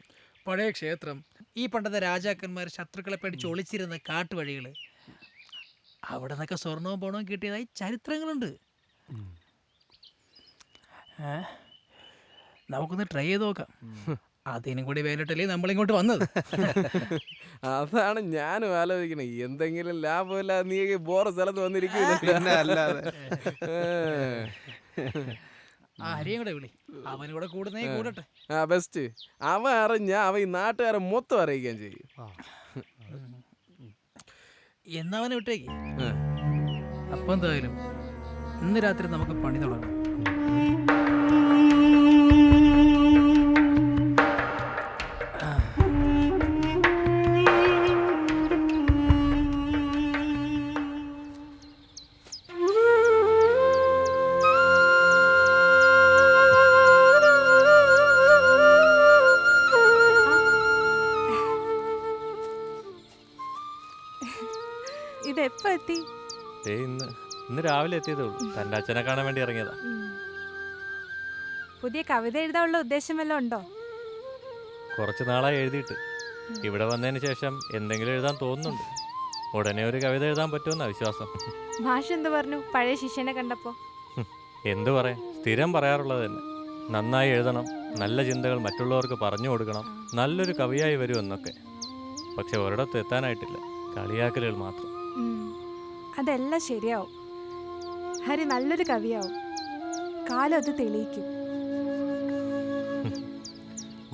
പഴയ ക്ഷേത്രം, ഈ പണ്ടത്തെ രാജാക്കന്മാർ ശത്രുക്കളെ പേടിച്ച് ഒളിച്ചിരുന്ന കാട്ടുവഴികൾ, അവിടെ നിന്നൊക്കെ സ്വർണവും പണവും കിട്ടിയതായി ചരിത്രങ്ങളുണ്ട്. നമുക്കൊന്ന് ട്രൈ ചെയ്ത് നോക്കാം. അതിനും കൂടി വേണ്ടിട്ടല്ലേ നമ്മളിങ്ങോട്ട് വന്നത്. അതാണ് ഞാനും ആലോചിക്കണേ, എന്തെങ്കിലും ലാഭമില്ല നീ ബോറ സ്ഥലത്ത് വന്നിരിക്കും. ആ ഹരിയും കൂടെ വിളി, അവനൂടെ കൂടുന്നേ കൂടട്ടെ. ആ ബെസ്റ്റ്. അവൻ അറിഞ്ഞ അവൻ ഈ നാട്ടുകാരെ മൊത്തം അറിയിക്കുകയും ചെയ്യും. എന്നാ അവനെ വിട്ടേക്ക്. അപ്പം എന്തായാലും ഇന്ന് രാത്രി നമുക്ക് പണി തുടങ്ങാം. ഇതെപ്പോ എത്തി? ഇന്ന് രാവിലെ എത്തിയതേ ഉള്ളൂ. തൻ്റെ അച്ഛനെ കാണാൻ വേണ്ടി ഇറങ്ങിയതാ. പുതിയ കവിത എഴുതാനുള്ള ഉദ്ദേശം വല്ലതും ഉണ്ടോ? കുറച്ച് നാളായി എഴുതിയിട്ട്. ഇവിടെ വന്നതിന് ശേഷം എന്തെങ്കിലും എഴുതാൻ തോന്നുന്നുണ്ട്. ഉടനെ ഒരു കവിത എഴുതാൻ പറ്റുമെന്നാ വിശ്വാസം. മാഷ് എന്ത് പറഞ്ഞു പഴയ ശിഷ്യനെ കണ്ടപ്പോ? എന്തു പറയാൻ, സ്ഥിരം പറയാറുള്ളത് തന്നെ. നന്നായി എഴുതണം, നല്ല ചിന്തകൾ മറ്റുള്ളവർക്ക് പറഞ്ഞു കൊടുക്കണം, നല്ലൊരു കവിയായി വരും എന്നൊക്കെ. പക്ഷെ ഒരിടത്ത് എത്താനായിട്ടില്ല, കളിയാക്കലുകൾ മാത്രം. അതെല്ലാം ശരിയാവും. ഹരി നല്ലൊരു കവിയാവും. കാലം അത് തെളിയിക്കും.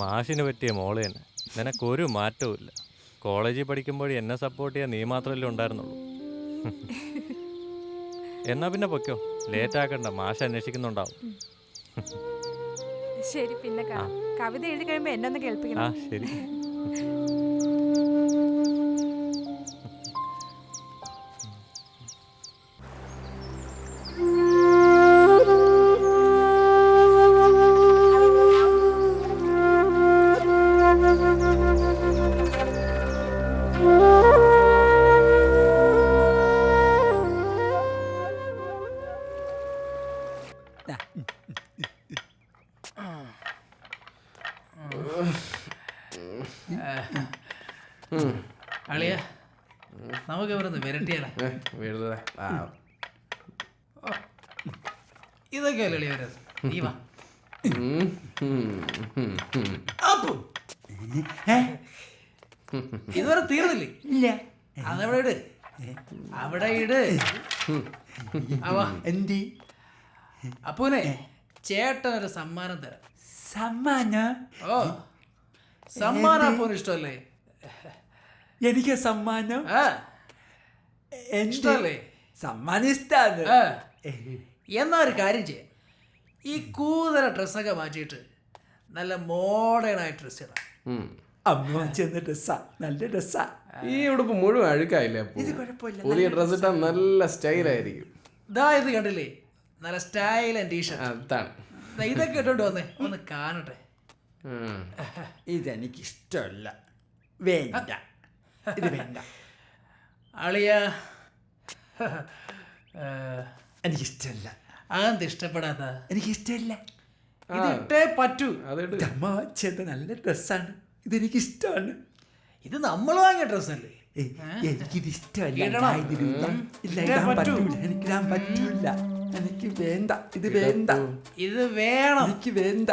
മാഷിന് പറ്റിയ മോള് തന്നെ. നിനക്കൊരു മാറ്റവും ഇല്ല. കോളേജിൽ പഠിക്കുമ്പോൾ എന്നെ സപ്പോർട്ട് ചെയ്യാൻ നീ മാത്രമല്ലേ ഉണ്ടായിരുന്നുള്ളൂ. എന്നാ പിന്നെ പൊയ്ക്കോ, ലേറ്റ് ആക്കണ്ട, മാഷ് അന്വേഷിക്കുന്നുണ്ടാവും. ശരി, പിന്നെ കാണാം. കവിത എഴുതി കഴിയുമ്പോ എന്നെ ഒന്ന് കേൾപ്പിക്കണം. ആ ശരി. അളിയ, നമുക്ക് ഇവരൊന്ന് വിരട്ടിയാലേ? ഇതൊക്കെ അല്ലേ അളിയ വരത്? നീ വാ. ഇതുവരെ തീർന്നില്ലേ? ഇല്ല. അതവിടെ ഇട്, അവിടെ ഇട്. എന്തി അപ്പൂനെ ചേട്ടനൊരു സമ്മാനം തരാം. സമ്മാനം? ഓ, സമ്മാനം അപ്പൂന് ഇഷ്ടമല്ലേ? എനിക്ക് സമ്മാനം ഇഷ്ടമല്ലേ? സമ്മാനം ഇഷ്ടാണ്. എന്നാ ഒരു കാര്യം ചെയ്യാം, ഈ കൂതര ഡ്രസ്സൊക്കെ മാറ്റിയിട്ട് നല്ല മോഡേൺ ആയിട്ട് ഡ്രസ് ഇടാം. അമ്മ ചെന്ന ഡ്രസ്സാ, നല്ല ഡ്രസ്സാ. ഈ ഉടുപ്പ് മുഴുവൻ അഴുക്കായില്ലേ? പുതിയ ഡ്രസ് ഇട്ടാൽ നല്ല സ്റ്റൈലായിരിക്കും. ഇതാ ഇത് കണ്ടില്ലേ, നല്ല സ്റ്റൈൽ ആൻഡ് ടീഷർട്ട്. അതാണ്. ഇതൊക്കെ ഇട്ടോണ്ട് വന്നേ, ഒന്ന് കാണട്ടെ. ഇതെനിക്ക് ഇഷ്ടമല്ല, വേണ്ട, ഇത് വേണ്ട. അളിയ, എനിക്കിഷ്ടമല്ല. അതെന്ത് ഇഷ്ടപ്പെടാത്ത? എനിക്കിഷ്ടമല്ല. ഇതിട്ടേ പറ്റൂ. അമ്മ ചെന്ന നല്ല ഡ്രസ്സാണ്, ഇതെനിക്ക് ഇഷ്ടമാണ്. ഇത് നമ്മൾ വാങ്ങിയ ഡ്രസ്സല്ലേ? എനിക്കിത് ഇഷ്ടമല്ല. ഇടാൻ പറ്റൂല, എനിക്കിടാൻ പറ്റൂല. എനിക്ക് വേണ്ട, ഇത് വേണ്ട. ഇത് വേണം. എനിക്ക് വേണ്ട.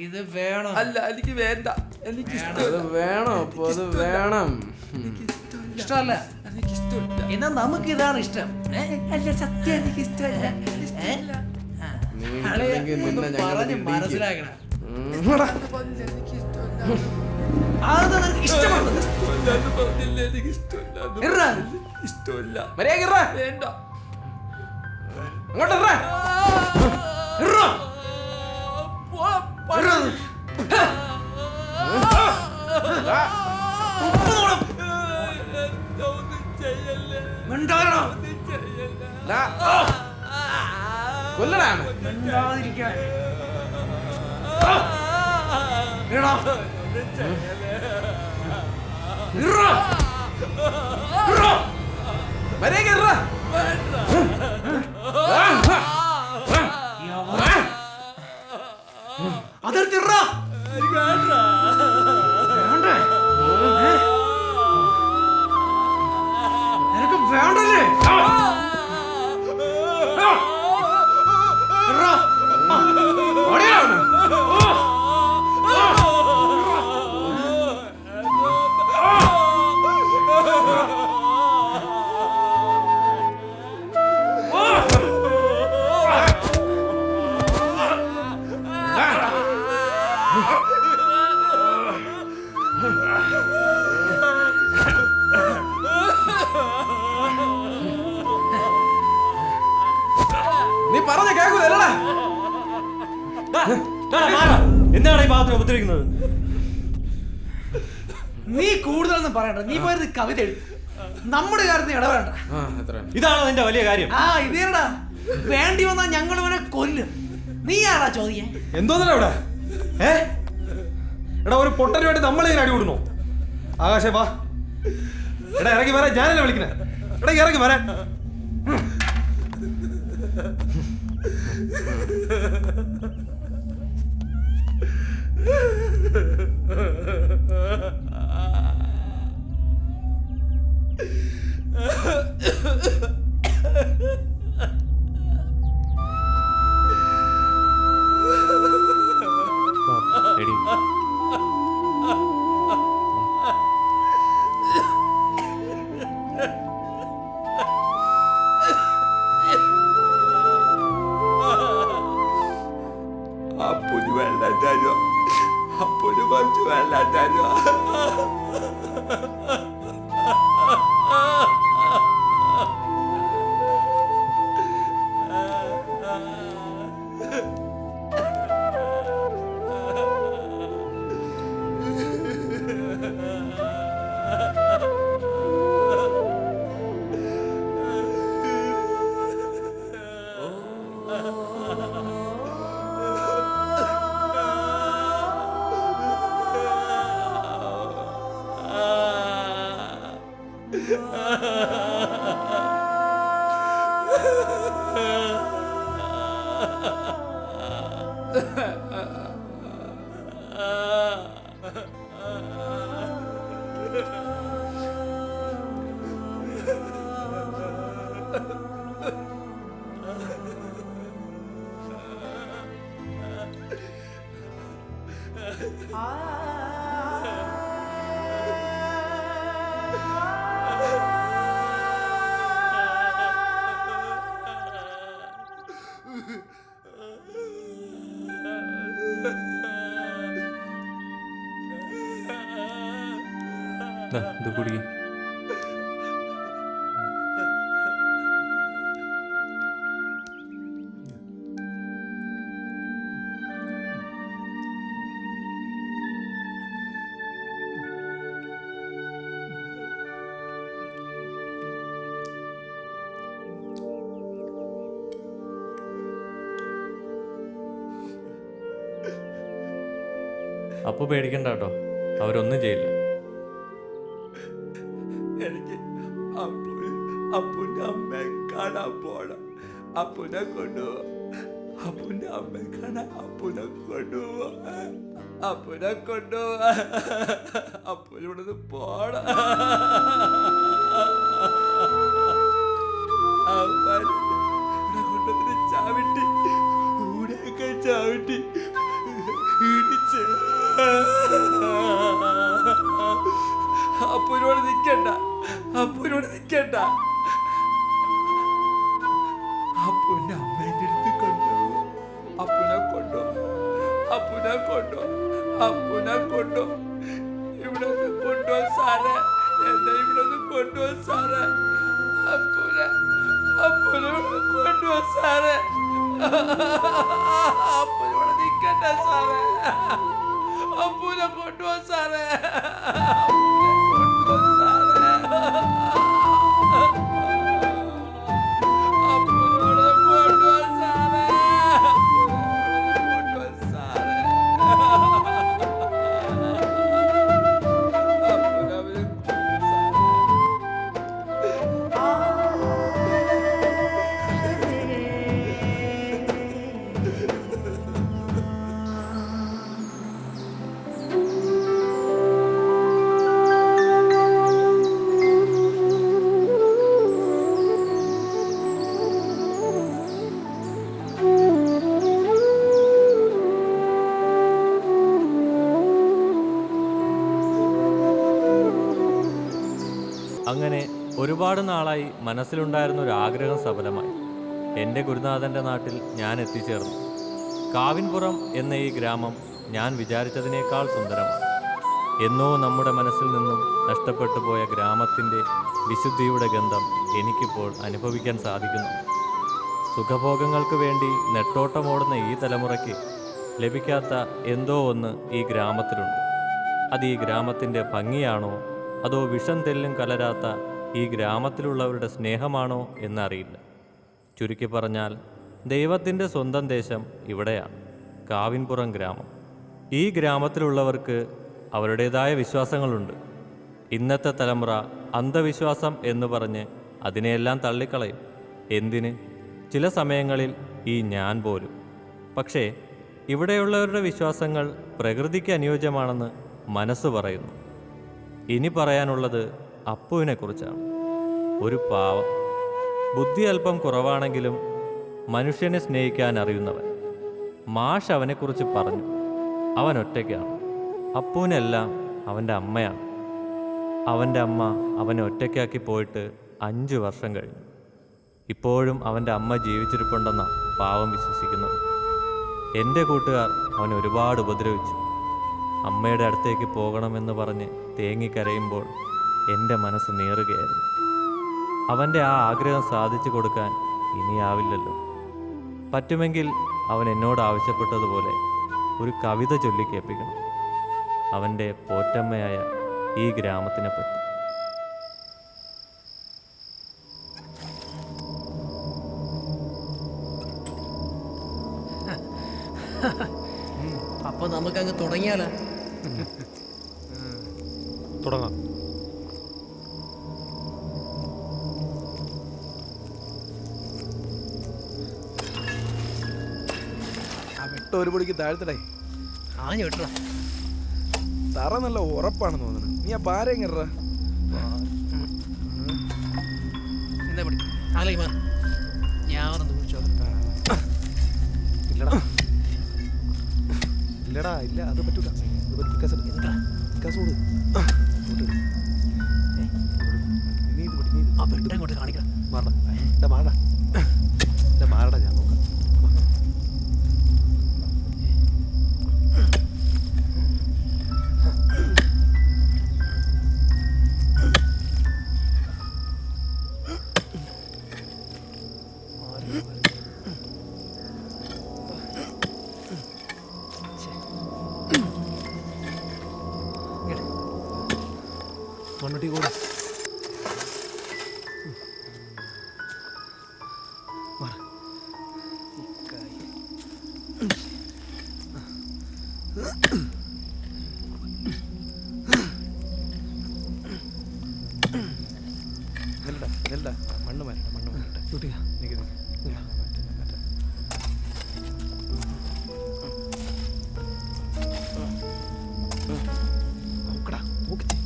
ഇത് വേണം. അല്ല, എനിക്ക് വേണ്ട. എനിക്ക് വേണം. വേണം. ഇഷ്ടമല്ല? എനിക്ക് ഇഷ്ടമല്ല. എന്നാ നമുക്ക് ഇതാണ് ഇഷ്ടം. അല്ല, സത്യം എനിക്ക് ഇഷ്ടമല്ല. പറഞ്ഞ് മനസ്സിലാക്കണം. ഇഷ്ടമല്ല. വേണ്ട. അങ്ങോട്ട് കൊല്ലടാണ്. അതെടുത്തിട്രാ. വേണ്ടേ? നിനക്ക് വേണ്ടല്ലേ? ഇട്രാ. ഓടിയാ അവനെ. നീ പറഞ്ഞ കേൾക്കൂലല്ലേ? എന്താണ് ഈ ഭാഗത്ത് ഉപദ്രവിക്കുന്നത്? നീ കൂടുതലൊന്നും പറയണ്ട. നീ പോയത് കവിത എഴുതി നമ്മുടെ കാര്യത്തിൽ ഇടപെടണ്ട. ഇതാണോ നിന്റെ വലിയ കാര്യം? ആ ഇതേടാ വേണ്ടി വന്നാ ഞങ്ങൾ ഇവനെ കൊല്ലും. നീ ആരാ ചോദിക്കാൻ? എന്തോന്നല്ല ഇവിടെ എടാ ഒരു പൊട്ടന് വേണ്ടി നമ്മളെ അടി വിടണോ? ആകാശേ വാ. എടാ ഇറങ്ങി വരാൻ. ഞാനല്ലേ വിളിക്കണേ. എടാ ഇറങ്ങി വരാൻ. എടി അപ്പുന് വെള്ളം തരുമോ? അപ്പുന് കുറച്ച് വെള്ളം തരുമോ? ഇത് കുടി. അപ്പൊ പേടിക്കണ്ട കേട്ടോ, അവരൊന്നും ചെയ്യില്ല. എനിക്ക് അപ്പുന്റെ അമ്മയെ കാണാൻ പോണം. അപ്പുനെ കൊണ്ടുപോവാ. അപ്പുന്റെ അമ്മയെ കാണാൻ അപ്പുനെ കൊണ്ടുപോവാ. അപ്പുനെ കൊണ്ടുപോവാ. അപ്പുനിവിടുന്ന് പോണം. കൊണ്ടതിന് ചാവിട്ടി ഊടെയൊക്കെ ചാവിട്ടി ഇടിച്ച്. അപ്പുനോട് നിക്കണ്ട. അപ്പുനോട് നിക്കണ്ട. അപ്പുന്റെ അമ്മേന്റെ അടുത്ത് കൊണ്ടുപോകും. അപ്പുനെ കൊണ്ടോ. അപ്പുനെ കൊണ്ടോ. അപ്പുനെ കൊണ്ടോ. ഇവിടെ ഒന്ന് കൊണ്ടോ സാറേ. എന്നെ ഇവിടെ ഒന്ന് കൊണ്ടോ സാറേ. അപ്പുനെ കൊണ്ടോ സാറേ. അപ്പുനോട് നിക്കണ്ട സാറേ. അപ്പുനെ കൊണ്ടോ സാറേ. അപ്പുനെ കൊണ്ടോ സാറേ. അപ്പുനോട് കൊണ്ടോ സാറേ. കൊണ്ടോ സാറേ. അപ്പുനവരെ കൊണ്ടോ സാറേ. അങ്ങനെ ഒരുപാട് നാളായി മനസ്സിലുണ്ടായിരുന്ന ഒരു ആഗ്രഹം സഫലമായി. എൻ്റെ ഗുരുനാഥൻ്റെ നാട്ടിൽ ഞാൻ എത്തിച്ചേർന്നു. കാവിൻപുറം എന്ന ഈ ഗ്രാമം ഞാൻ വിചാരിച്ചതിനേക്കാൾ സുന്ദരമാണ്. എന്നോ നമ്മുടെ മനസ്സിൽ നിന്നും നഷ്ടപ്പെട്ടു പോയ ഗ്രാമത്തിൻ്റെ വിശുദ്ധിയുടെ ഗന്ധം എനിക്കിപ്പോൾ അനുഭവിക്കാൻ സാധിക്കുന്നു. സുഖഭോഗങ്ങൾക്ക് വേണ്ടി നെട്ടോട്ടമോടുന്ന ഈ തലമുറയ്ക്ക് ലഭിക്കാത്ത എന്തോ ഒന്ന് ഈ ഗ്രാമത്തിലുണ്ട്. അത് ഈ ഗ്രാമത്തിൻ്റെ ഭംഗിയാണോ അതോ വിഷം തെല്ലും കലരാത്ത ഈ ഗ്രാമത്തിലുള്ളവരുടെ സ്നേഹമാണോ എന്നറിയില്ല. ചുരുക്കി പറഞ്ഞാൽ ദൈവത്തിൻ്റെ സ്വന്തം ദേശം ഇവിടെയാണ്, കാവിൻപുറം ഗ്രാമം. ഈ ഗ്രാമത്തിലുള്ളവർക്ക് അവരുടേതായ വിശ്വാസങ്ങളുണ്ട്. ഇന്നത്തെ തലമുറ അന്ധവിശ്വാസം എന്ന് പറഞ്ഞ് അതിനെയെല്ലാം തള്ളിക്കളയും. എന്തിന്? ചില സമയങ്ങളിൽ ഈ ഞാൻ പോലും. പക്ഷേ ഇവിടെയുള്ളവരുടെ വിശ്വാസങ്ങൾ പ്രകൃതിക്ക് അനുയോജ്യമാണെന്ന് മനസ്സ് പറയുന്നു. ഇനി പറയാനുള്ളത് അപ്പുവിനെക്കുറിച്ചാണ്. ഒരു പാവം, ബുദ്ധി അല്പം കുറവാണെങ്കിലും മനുഷ്യനെ സ്നേഹിക്കാൻ അറിയുന്നവൻ. മാഷ് അവനെക്കുറിച്ച് പറഞ്ഞു, അവൻ ഒറ്റയ്ക്കാണ്. അപ്പുവിനെല്ലാം അവൻ്റെ അമ്മയാണ്. അവൻ്റെ അമ്മ അവനെ ഒറ്റയ്ക്കാക്കി പോയിട്ട് 5 വർഷം കഴിഞ്ഞു. ഇപ്പോഴും അവൻ്റെ അമ്മ ജീവിച്ചിരിപ്പുണ്ടെന്ന പാവം വിശ്വസിക്കുന്നത്. എൻ്റെ കൂട്ടുകാർ അവനെ ഒരുപാട് ഉപദ്രവിച്ചു. അമ്മയുടെ അടുത്തേക്ക് പോകണമെന്ന് പറഞ്ഞ് തേങ്ങിക്കരയുമ്പോൾ എൻ്റെ മനസ്സ് നീറുകയായിരുന്നു. അവൻ്റെ ആ ആഗ്രഹം സാധിച്ചു കൊടുക്കാൻ ഇനിയാവില്ലല്ലോ. പറ്റുമെങ്കിൽ അവൻ എന്നോട് ആവശ്യപ്പെട്ടതുപോലെ ഒരു കവിത ചൊല്ലിക്കേൾപ്പിക്കണം, അവൻ്റെ പോറ്റമ്മയായ ഈ ഗ്രാമത്തിനെ പറ്റി. അപ്പൊ നമുക്കങ്ങ് തുടങ്ങിയാലോ? തുടങ്ങാം. ആ വെട്ട ഒരു പൊടിക്ക് താഴ്ത്തടേ. ആഞ്ഞു വിട്ട തറ നല്ല ഉറപ്പാണെന്ന് തോന്നുന്നു. നീ ആ പാര എങ്ങനെടാ? എന്താ പടി ആലേ മാ ഞാനൊന്ന് കുടിച്ചോ. ഇല്ലടാ ഇല്ലടാ ഇല്ല, അത് പറ്റൂല. ആ വെട്ടം കൊണ്ട് കാണിക്കണം. മാറടാ, ഞാൻ നോക്കാം. മണ്ണുട്ടി കൂടെ മണ്ണ് മാറ്റട്ടെ, മണ്ണ് മാറ്റട്ടെ. നോക്കടാ, നോക്കിച്ചേ.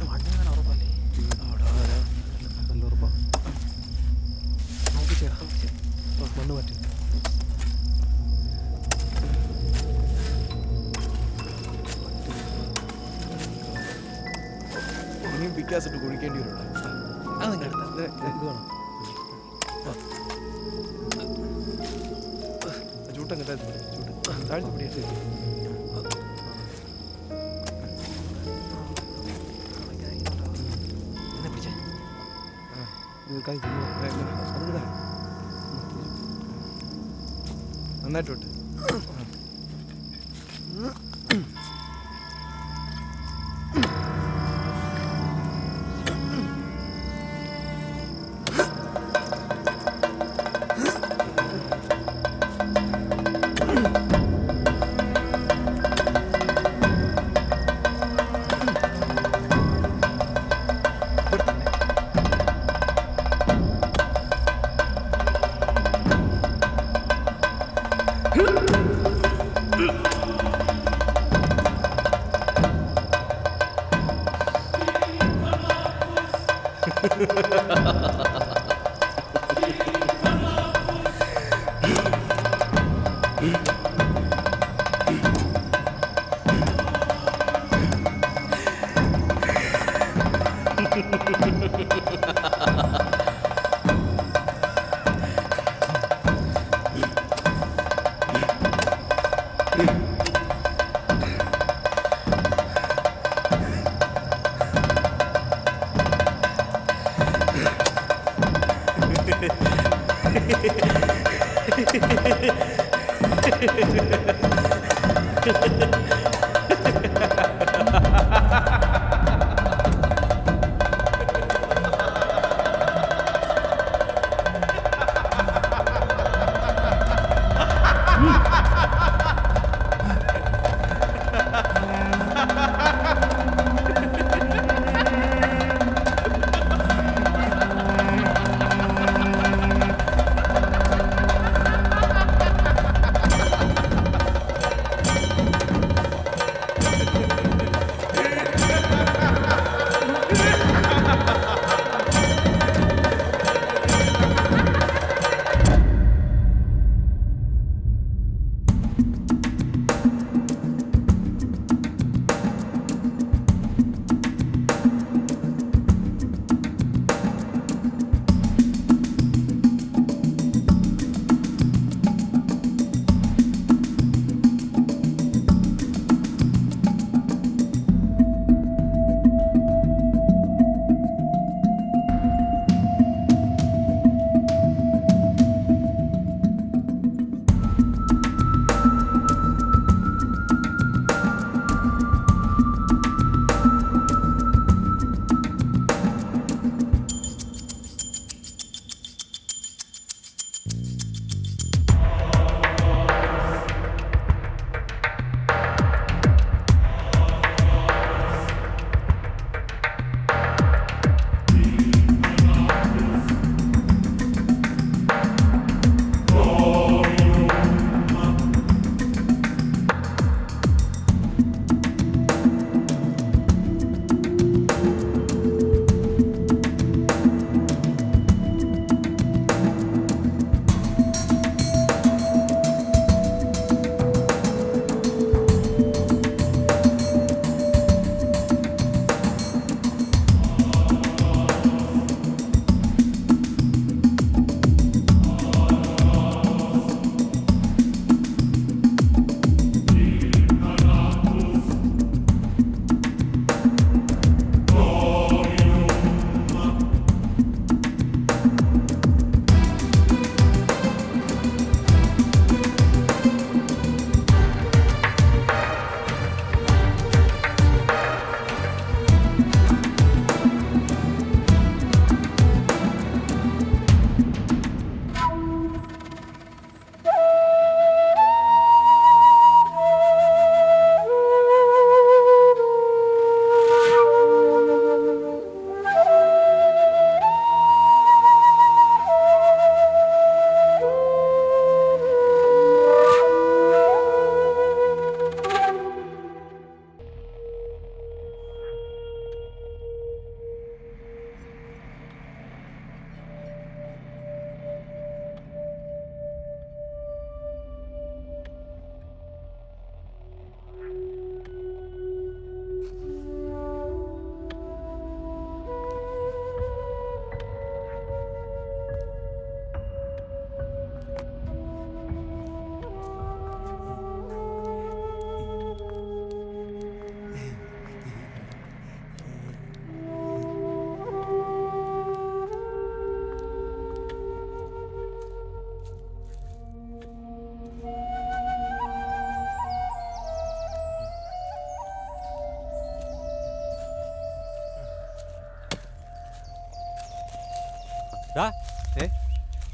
മണ്ണങ്ങനെ ഉറപ്പല്ലേ? നല്ല ഉറപ്പാ. നോക്കിച്ചേടാ, മണ്ണ് മാറ്റി. ഇനിയും പിക്കാസിട്ട് കുഴിക്കേണ്ടി വരുള്ളൂ. അത് നിങ്ങൾ എടുത്താ ഇത് വേണം. ചൂട്ടങ്ങ് താഴ്ത്തി പിടിയിട്ട് നന്നായിട്ട് വിട്ട്.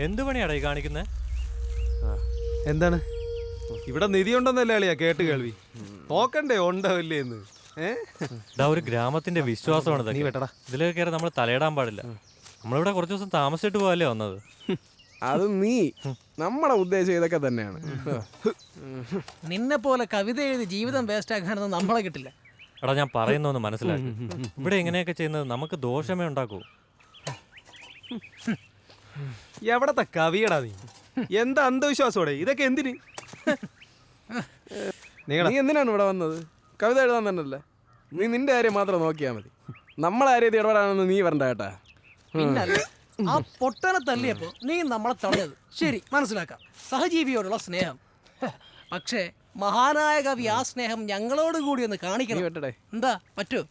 എന്ത് പണിയാടാ ഈ കാണിക്കുന്നത്? എന്താണ് ഇവിടെ നിധി ഉണ്ടെന്നല്ലേ അളിയാ കേട്ട് കേൾവി. നോക്കണ്ടേ ഉണ്ടോ ഇല്ലേ എന്ന്. ഇതാ ഒരു ഗ്രാമത്തിന്റെ വിശ്വാസമാണ് ഇതൊക്കെ. നീ വെട്ടടാ. ഇതിലൊക്കെ കയറി നമ്മൾ തലയിടാൻ പാടില്ല. നമ്മളിവിടെ കുറച്ച് ദിവസം താമസിച്ചിട്ട് പോകാല്ലേ വന്നത്. അത് നീ നമ്മുടെ ഉദ്ദേശം ഇതൊക്കെ തന്നെയാണ്. നിന്നെ പോലെ കവിത എഴുതി ജീവിതം വേസ്റ്റ് ആക്കാനൊന്നും നമ്മളെ കിട്ടില്ല. എടാ ഞാൻ പറയുന്നൊന്ന് മനസ്സിലാക്കി. ഇവിടെ ഇങ്ങനെയൊക്കെ ചെയ്യുന്നത് നമുക്ക് ദോഷമേ ഉണ്ടാക്കൂ. എവിടത്തെ കവിയടാ നീ? എന്താ അന്ധവിശ്വാസോടെ ഇതൊക്കെ എന്തിന്? നീ എന്തിനാണ് ഇവിടെ വന്നത്? കവിത എഴുതാൻ തന്നെയല്ലേ? നീ നിന്റെ കാര്യം മാത്രം നോക്കിയാൽ മതി. നമ്മളെ കാര്യം ഇടപെടാണെന്ന് നീ വരണ്ട കേട്ടാ. പിന്നല്ല, ആ പൊട്ടനെ തല്ലിയപ്പോ നീ നമ്മളെ തടഞ്ഞത് ശരി, മനസ്സിലാക്കാം. സഹജീവിയോടുള്ള സ്നേഹം. പക്ഷേ മഹാനായ കവി ആ സ്നേഹം ഞങ്ങളോട് കൂടി ഒന്ന് കാണിക്കണം. എന്താ പറ്റൂ?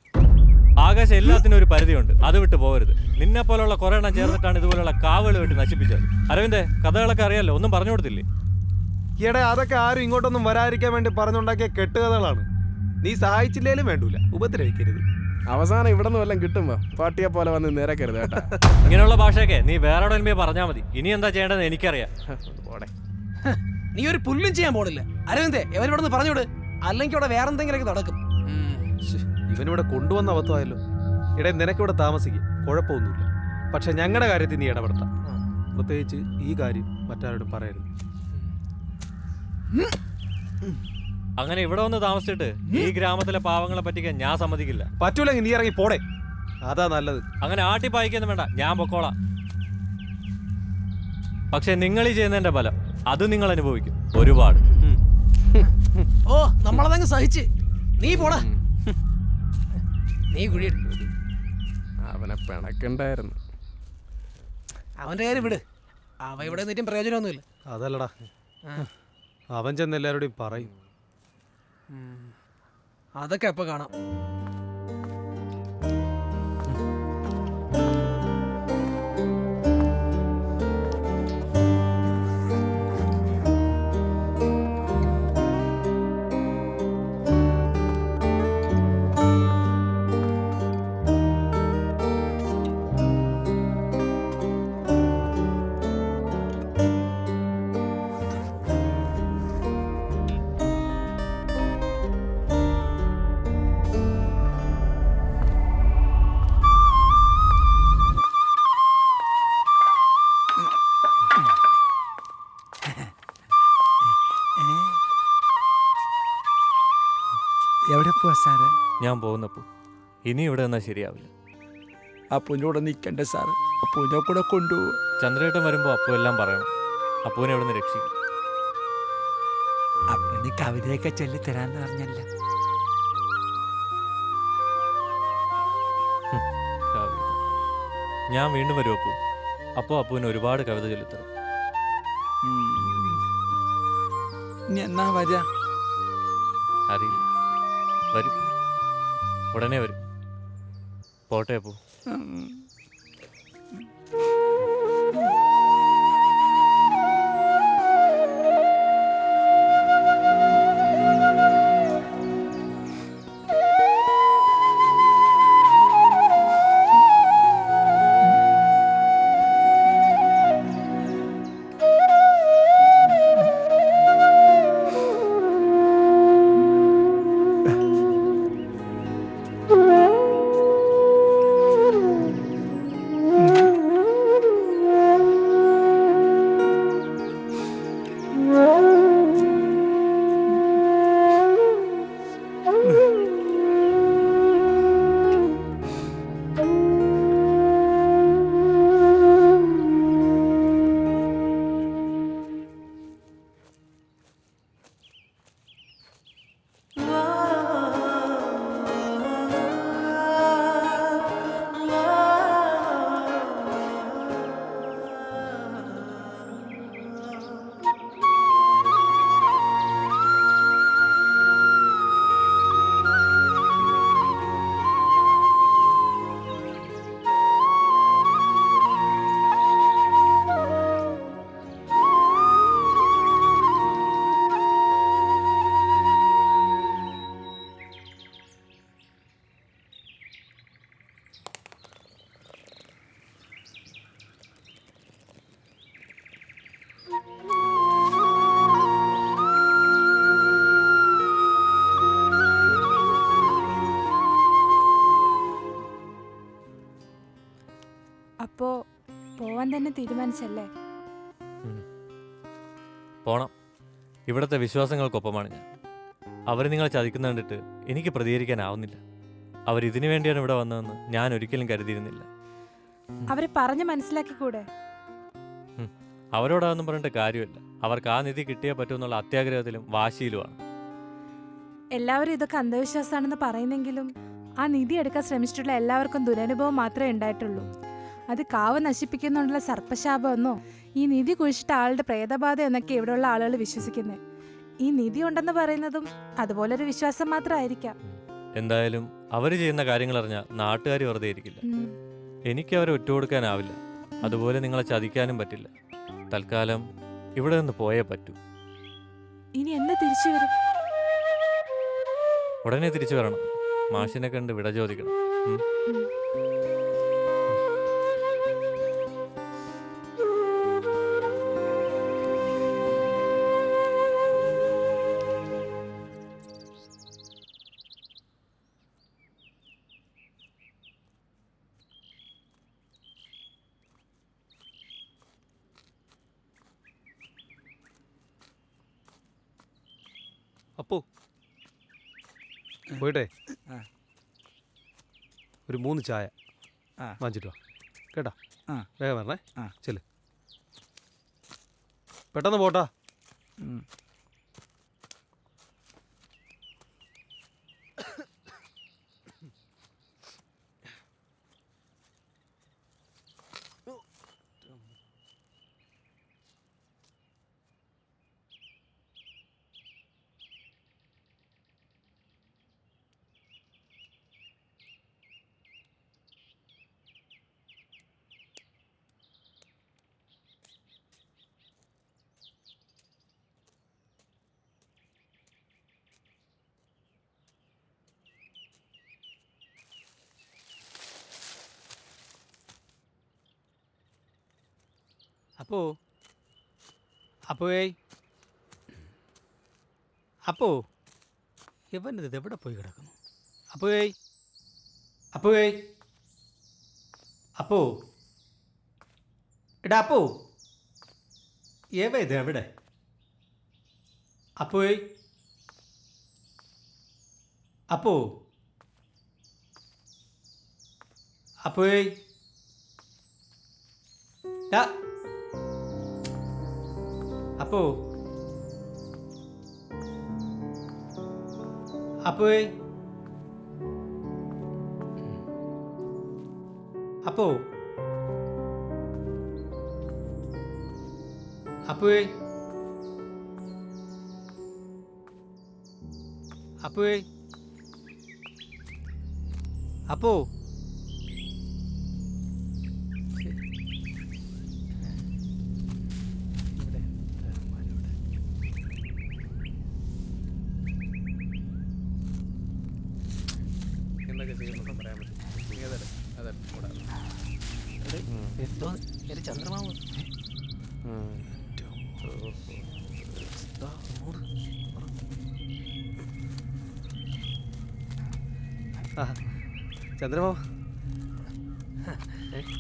ആകാശം എല്ലാത്തിനും ഒരു പരിധിയുണ്ട്, അത് വിട്ട് പോകരുത്. നിന്നെ പോലുള്ള കുറെ എണ്ണം ചേർന്നിട്ടാണ് ഇതുപോലുള്ള കാവുകൾ വിട്ട് നശിപ്പിച്ചത്. അരവിന്ദേ, കഥകളൊക്കെ അറിയാലോ, ഒന്നും പറഞ്ഞു കൊടുത്തില്ലേ? ഈയിടെ അതൊക്കെ ആരും ഇങ്ങോട്ടൊന്നും വരാതിരിക്കാൻ വേണ്ടി പറഞ്ഞുണ്ടാക്കിയ കെട്ടുകഥകളാണ്. നീ സഹായിച്ചില്ലേലും വേണ്ടൂല, ഉപദ്രവിക്കരുത്. അവസാനം ഇവിടെ നിന്ന് വല്ലതും കിട്ടുമ്പോ പാട്ടിയെ പോലെ വന്ന് നിരക്കരുത് കേട്ടാ. ഇങ്ങനെയുള്ള ഭാഷയൊക്കെ നീ വേറെ എവിടെ പറഞ്ഞാൽ മതി. ഇനി എന്താ ചെയ്യേണ്ടതെന്ന് എനിക്കറിയാം. പോടെ. നീ ഒരു പുല്ലും ചെയ്യാൻ പോണില്ല അരവിന്ദേ. എവരിവിടെ നിന്ന് പറഞ്ഞോട്, അല്ലെങ്കിൽ ഇവിടെ വേറെ എന്തെങ്കിലുമൊക്കെ നടക്കും. ഇവനിവിടെ കൊണ്ടുവന്ന അബദ്ധമായല്ലോ. ഇടയിൽ നിനക്കിവിടെ താമസിക്കും, കുഴപ്പമൊന്നുമില്ല. പക്ഷെ ഞങ്ങളുടെ കാര്യത്തിൽ നീ ഇടപെടത്താം. പ്രത്യേകിച്ച് ഈ കാര്യം മറ്റാരോടും പറയരുത്. അങ്ങനെ ഇവിടെ വന്ന് താമസിച്ചിട്ട് ഈ ഗ്രാമത്തിലെ പാവങ്ങളെ പറ്റിക്കാൻ ഞാൻ സമ്മതിക്കില്ല. പറ്റൂലെങ്കിൽ നീ ഇറങ്ങി പോടെ, അതാ നല്ലത്. അങ്ങനെ ആട്ടിപ്പായിക്കൊന്നും വേണ്ട, ഞാൻ പൊക്കോളാം. പക്ഷെ നിങ്ങൾ ഈ ചെയ്യുന്നതിന്റെ ഫലം അത് നിങ്ങൾ അനുഭവിക്കും ഒരുപാട്. ഓ, നമ്മളതങ്ങ് സഹിച്ച്. നീ പോടാ, നീ കുഴിയിട്ട് അവനെ പിണക്കണ്ടായിരുന്നു. അവന്റെ കാര്യം വിട്, അവ ഇവിടെ നിന്നിട്ടും പ്രയോജനമൊന്നുമില്ല. അതല്ലടാ, അവൻ ചെന്ന് എല്ലാവരോടും പറയും. അതൊക്കെ അപ്പൊ കാണാം. എവിടെ പോവാ സാറ്? ഞാൻ പോകുന്നപ്പോ ഇനി ഇവിടെ നിന്നാൽ ശരിയാവില്ല. അപ്പൂൻ്റെ കൂടെ നിൽക്കണ്ടേ സാറ്? അപ്പൂനെ കൂടെ കൊണ്ടുപോകും. ചന്ദ്രേട്ടൻ വരുമ്പോ അപ്പു എല്ലാം പറയണം. അപ്പൂനെ ഇവിടെ നിന്ന് രക്ഷിക്കും. അപ്പന് കവിതയൊക്കെ ചൊല്ലിത്തരാന്ന് പറഞ്ഞല്ല. കവിത ഞാൻ വീണ്ടും വരും അപ്പു. അപ്പോൾ അപ്പുവിന് ഒരുപാട് കവിത ചൊല്ലിത്തരാം. ഇനി എന്നാ വരാ? അറിയില്ല, വരും, ഉടനെ വരും. പോട്ടെ അപ്പു. അപ്പോ പോവാൻ തന്നെ തീരുമാനിച്ചല്ലേ? പോണം. ഇവിടുത്തെ വിശ്വാസങ്ങൾക്കൊപ്പമാണ് ഞാൻ. അവർ നിങ്ങളെ ചതിക്കുന്ന കണ്ടിട്ട് എനിക്ക് പ്രതികരിക്കാനാവുന്നില്ല. അവരിതിനു വേണ്ടിയാണ് ഇവിടെ വന്നതെന്ന് ഞാൻ ഒരിക്കലും കരുതിയിരുന്നില്ല. അവരെ പറഞ്ഞ് മനസ്സിലാക്കിക്കൂടെ? അവരോടാണെന്നും പറഞ്ഞിട്ട് കാര്യമില്ല. അവർക്ക് ആ നിധി കിട്ടിയേ പറ്റുമെന്നുള്ള അത്യാഗ്രഹത്തിലും വാശിയിലുമാണ്. എല്ലാവരും ഇതൊക്കെ അന്ധവിശ്വാസമാണെന്ന് പറയുന്നെങ്കിലും ആ നിധി എടുക്കാൻ ശ്രമിച്ചിട്ടുള്ള എല്ലാവർക്കും ദുരനുഭവം മാത്രമേ ഉണ്ടായിട്ടുള്ളൂ. അത് കാവ് നശിപ്പിക്കുന്നുള്ള സർപ്പശാപമെന്നോ ഈ നിധി കുഴിച്ചിട്ട ആളുടെ പ്രേതബാധ എന്നൊക്കെ ഇവിടെയുള്ള ആളുകൾ വിശ്വസിക്കുന്നത്. ഈ നിധി ഉണ്ടെന്ന് പറയുന്നതും അതുപോലൊരു വിശ്വാസം മാത്രമായിരിക്കാം. എന്തായാലും അവർ ചെയ്യുന്ന കാര്യങ്ങൾ അറിഞ്ഞാൽ നാട്ടുകാർ വെറുതെ ഇരിക്കില്ല. എനിക്ക് അവരെ ഒറ്റുകൊടുക്കാനാവില്ല. അതുപോലെ നിങ്ങളെ ചതിക്കാനും പറ്റില്ല. തൽക്കാലം ഇവിടെ നിന്ന് പോയേ പറ്റൂ. ഇനി എന്ന് തിരിച്ചു വരും? ഉടനെ തിരിച്ചു വരണം. മാഷിനെ കണ്ട് വിട ചോദിക്കണം. അപ്പോ പോയിട്ടെ ഒരു 3 ചായ വാങ്ങിച്ചിട്ട് വാ കേട്ടാ. വേഗം വരണേ. ചെല്, പെട്ടെന്ന് പോട്ടാ. അപ്പോ ഇവനിത് എവിടെ പോയി കിടക്കുന്നു? അപ്പോ എടാ അപ്പോ ഇത് എവിടെ? അപ്പോ അപ്പോ അപ്പോ അപ്പോ അപ്പോ അപ്പോ അപ്പോ അപ്പോ അപ്പോ ചന്ദ്രമാവ് ചന്ദ്രബാബു,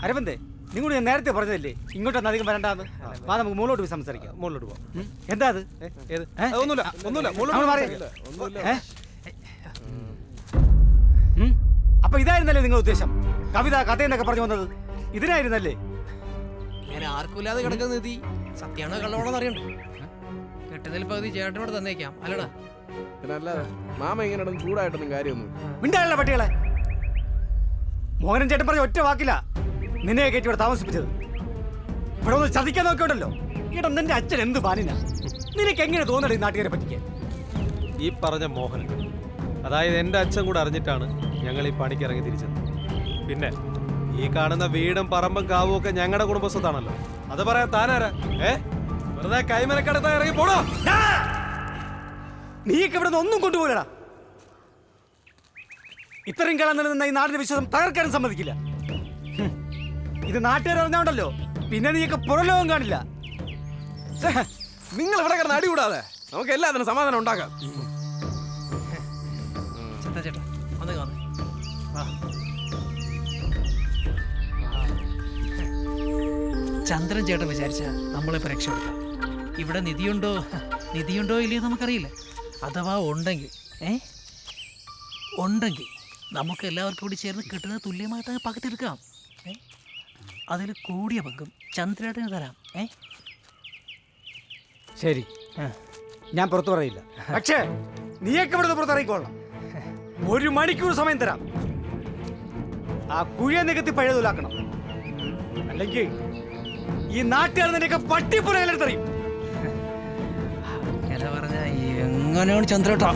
അരവിന്ദേ, നിങ്ങൾ ഞാൻ നേരത്തെ പറഞ്ഞതല്ലേ ഇങ്ങോട്ടൊന്നും അധികം വരണ്ടാന്ന്? വാ നമുക്ക് മുകളിലോട്ട് പോയി സംസാരിക്കാം. മുകളിലോട്ട് പോവാം. എന്താ അത്? ഏത്? ഒന്നുമില്ല. അപ്പൊ ഇതായിരുന്നല്ലേ നിങ്ങൾ ഉദ്ദേശം? കവിത കഥയെന്നൊക്കെ പറഞ്ഞു വന്നത് ഇതിനായിരുന്നല്ലേ? ഇങ്ങനെ ആർക്കുമില്ലാതെ കിടക്കുന്ന നിധി സത്യാണോ കള്ളമാണോ അറിയണ്ടേ? കെട്ടുന്നതിൽ പകുതി ചേട്ടനോട് തന്നേക്കാം അല്ലടാ. മാമ ഇങ്ങനെ ചൂടായിട്ടൊന്നും കാര്യമൊന്നും. മിണ്ടാനുള്ള പട്ടികളെ. മോഹനൻ ചേട്ടൻ പറഞ്ഞ ഒറ്റ വാക്കില്ല നിന്നെ കയറ്റി ഇവിടെ താമസിപ്പിച്ചത്. ഇവിടെ ഒന്ന് ചതിക്കാൻ നോക്കിയോണ്ടല്ലോ. ഈടാ നിന്റെ അച്ഛൻ എന്ത് ബാലിനാ? നിനക്ക് എങ്ങനെ തോന്നണം ഈ നാട്ടുകാരെ പറ്റിക്കാൻ? ഈ പറഞ്ഞ മോഹനൻ, അതായത് എൻ്റെ അച്ഛൻ കൂടെ അറിഞ്ഞിട്ടാണ് ഞങ്ങൾ ഈ പണിക്ക് ഇറങ്ങി തിരിച്ചത്. പിന്നെ ഈ കാണുന്ന വീടും പറമ്പും കാവും ഒക്കെ ഞങ്ങളുടെ കുടുംബസ്വത്താണല്ലോ. അത് പറയാൻ താനാരാ? വെറുതെ കൈമനക്കടത്താൻ ഇറങ്ങി പോടോ. നീക്ക് ഇവിടെ നിന്ന് ഒന്നും കൊണ്ടുപോലടാ. ഇത്രയും കാലം നിലനിന്ന ഈ നാടിന്റെ വിശ്വാസം തകർക്കാനും സമ്മതിക്കില്ല. ഇത് നാട്ടുകാർ അറിഞ്ഞോണ്ടല്ലോ പിന്നെ നീക്ക് പുറലോകം കാണില്ല. നിങ്ങൾ ഇവിടെ കിടന്ന് അടികൂടാതെ നമുക്ക് എല്ലാത്തിനും സമാധാനം ഉണ്ടാക്കാം. ചേട്ടാ ഒന്ന് കാണും. ചന്ദ്രൻ ചേട്ടൻ വിചാരിച്ച നമ്മളിപ്പോ രക്ഷപ്പെടുത്താം. ഇവിടെ നിധിയുണ്ടോ ഇല്ലയോ നമുക്കറിയില്ല. അഥവാ ഉണ്ടെങ്കിൽ നമുക്ക് എല്ലാവർക്കും കൂടി ചേർന്ന് കിട്ടുന്നത് തുല്യമായിട്ട് പകുത്തെടുക്കാം. അതിൽ കൂടിയ പങ്കും ചന്ദ്രേട്ടന് തരാം. ശരി, ഞാൻ പുറത്തു പറയില്ല. പക്ഷേ നീയൊക്കെ ഇവിടെ പുറത്തിറങ്ങിക്കോളണം. 1 മണിക്കൂർ സമയം തരാം. ആ കുഴിയെ നികത്തി പഴയതൊലാക്കണം. അല്ലെങ്കിൽ ഈ നാട്ടുകാർ നിന്നെയൊക്കെ പട്ടിപ്പുറയിലെടുത്തറിയും. അങ്ങനെ പറഞ്ഞ എങ്ങനെയാണ് ചന്ദ്രേട്ടാ?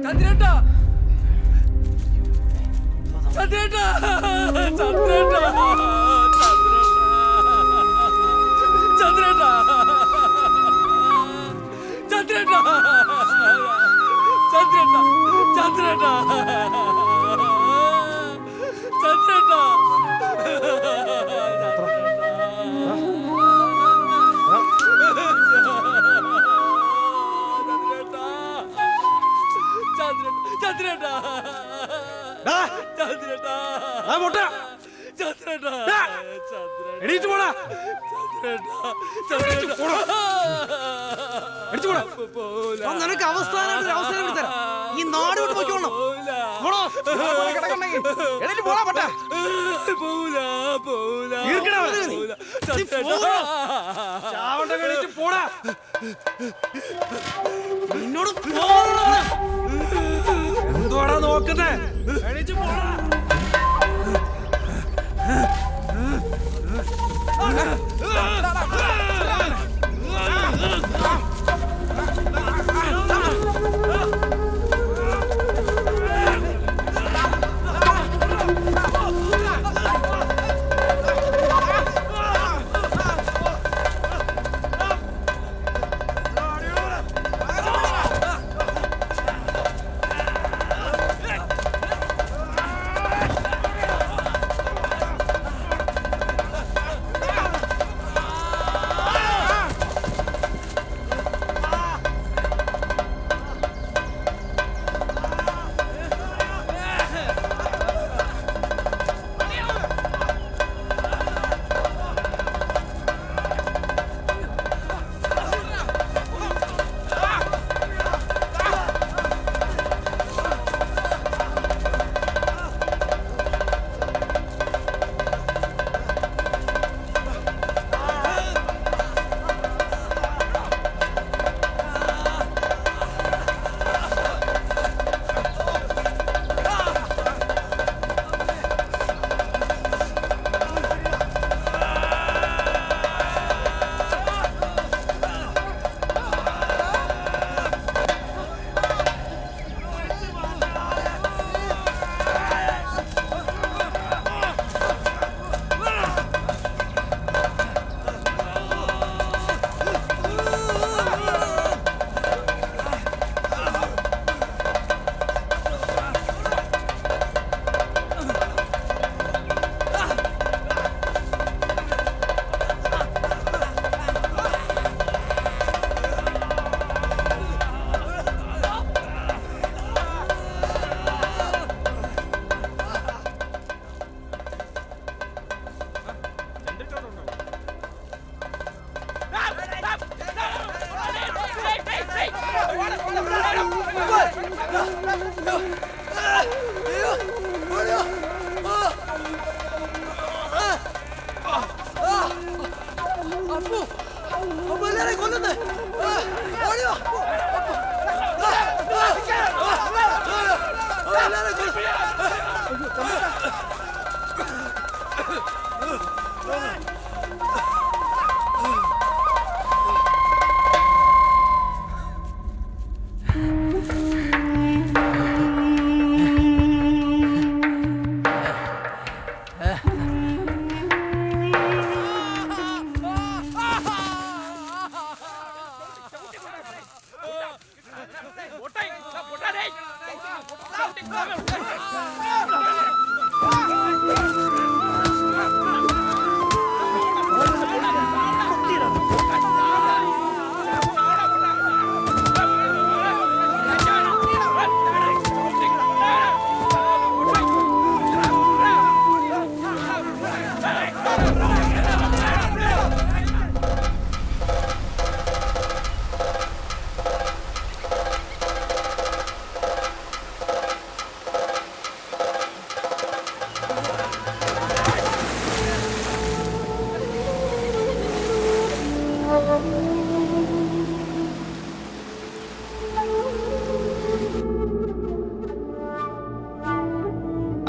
ചന്ദ്രേട്ടാ ചന്ദ്രേട്ടാ ചന്ദ്രേട്ടാ ചന്ദ്രേട്ടാ ചന്ദ്രേട്ടാ ചന്ദ്രേട്ടാ ചന്ദ്രേട്ടാ ചന്ദ്രേട്ടാ ചന്ദ്രേട്ടാ ചന്ദ്രേട്ടാ ചന്ദ്രേട്ടാ എണീറ്റ് പോടാ. നിനക്ക് അവസാനമായിട്ട് അവസരം എടുത്തരാം. ഈ നാട് വിട്ട് പോയിക്കോളണം. നിന്നോട് എന്തുവാടാ നോക്കുന്നേ? എണീറ്റ് പോടാ. പൊട്ടാ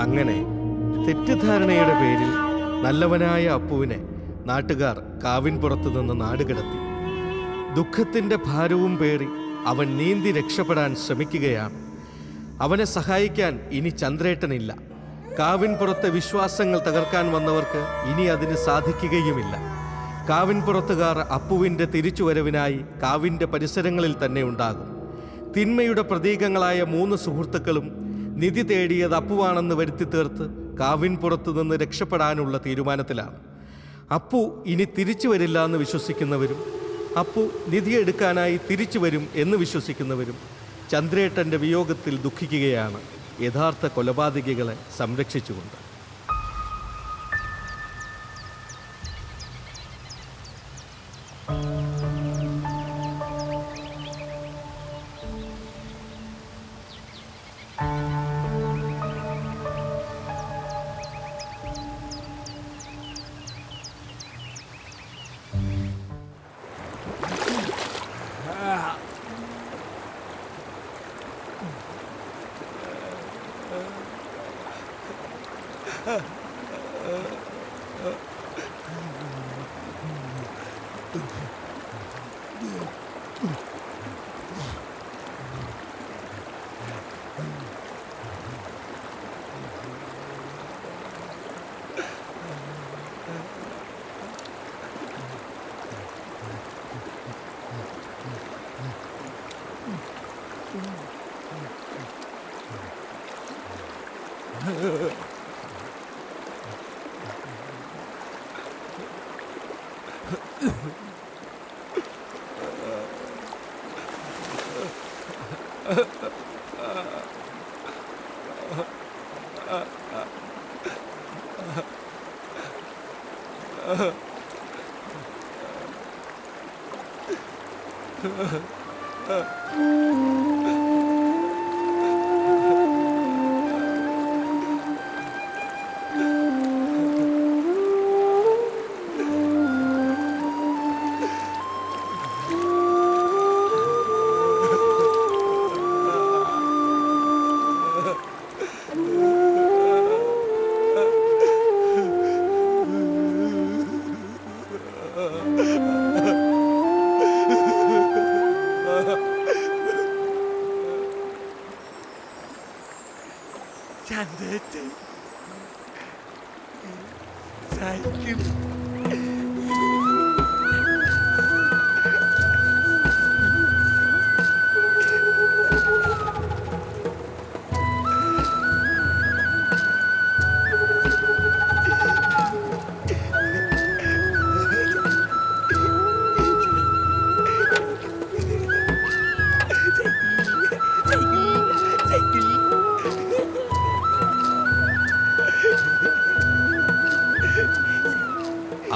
അങ്ങനെ തെറ്റിദ്ധാരണയുടെ പേരിൽ നല്ലവനായ അപ്പുവിനെ നാട്ടുകാർ കാവിൻപുറത്തു നിന്ന് നാടുകടത്തി. ദുഃഖത്തിൻ്റെ ഭാരവും പേറി അവൻ നീന്തി രക്ഷപ്പെടാൻ ശ്രമിക്കുകയാണ്. അവനെ സഹായിക്കാൻ ഇനി ചന്ദ്രേട്ടനില്ല. കാവിൻപുറത്തെ വിശ്വാസങ്ങൾ തകർക്കാൻ വന്നവർക്ക് ഇനി അതിന് സാധിക്കുകയുമില്ല. കാവിൻപുറത്തുകാർ അപ്പുവിൻ്റെ തിരിച്ചുവരവിനായി കാവിൻ്റെ പരിസരങ്ങളിൽ തന്നെ ഉണ്ടാകും. തിന്മയുടെ പ്രതീകങ്ങളായ 3 സുഹൃത്തുക്കളും നിധി തേടിയത് അപ്പുവാണെന്ന് വരുത്തി തീർത്ത് കാവിൻപുറത്തു നിന്ന് രക്ഷപ്പെടാനുള്ള തീരുമാനത്തിലാണ്. അപ്പു ഇനി തിരിച്ചു വരില്ല എന്ന് വിശ്വസിക്കുന്നവരും അപ്പു നിധിയെടുക്കാനായി തിരിച്ചു വരും എന്ന് വിശ്വസിക്കുന്നവരും ചന്ദ്രേട്ടൻ്റെ വിയോഗത്തിൽ ദുഃഖിക്കുകയാണ്, യഥാർത്ഥ കൊലപാതകികളെ സംരക്ഷിച്ചുകൊണ്ട്.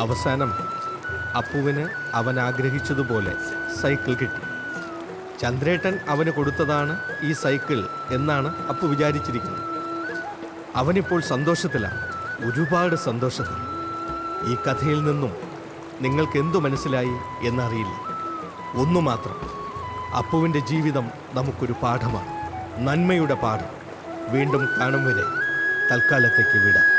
അവസാനം അപ്പുവിന് അവൻ ആഗ്രഹിച്ചതുപോലെ സൈക്കിൾ കിട്ടി. ചന്ദ്രേട്ടൻ അവന് കൊടുത്തതാണ് ഈ സൈക്കിൾ എന്നാണ് അപ്പു വിചാരിച്ചിരിക്കുന്നത്. അവനിപ്പോൾ സന്തോഷത്തിലാണ്, ഒരുപാട് സന്തോഷത്തിൽ. ഈ കഥയിൽ നിന്നും നിങ്ങൾക്ക് എന്തു മനസ്സിലായി എന്നറിയില്ല. ഒന്നു മാത്രം, അപ്പുവിൻ്റെ ജീവിതം നമുക്കൊരു പാഠമാണ്, നന്മയുടെ പാഠം. വീണ്ടും കാണും വരെ തൽക്കാലത്തേക്ക് വിടാം.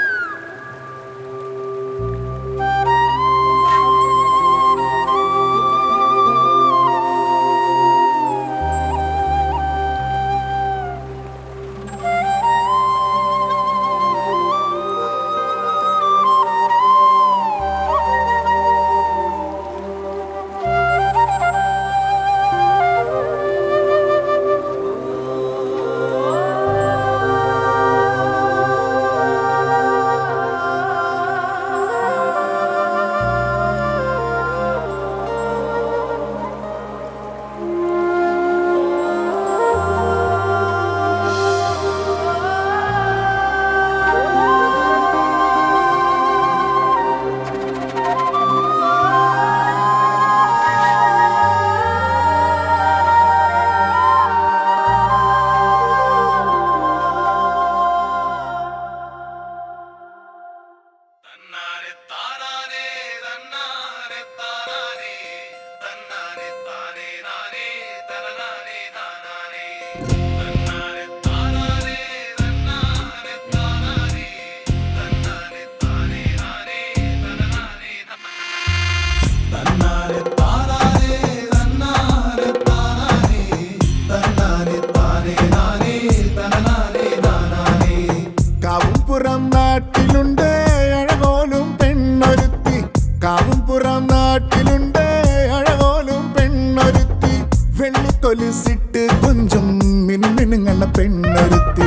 വെള്ളിക്കൊലിസിട്ട് കൊഞ്ചും മിനുമിനുങ്ങണ പെണ്ണൊരുത്തി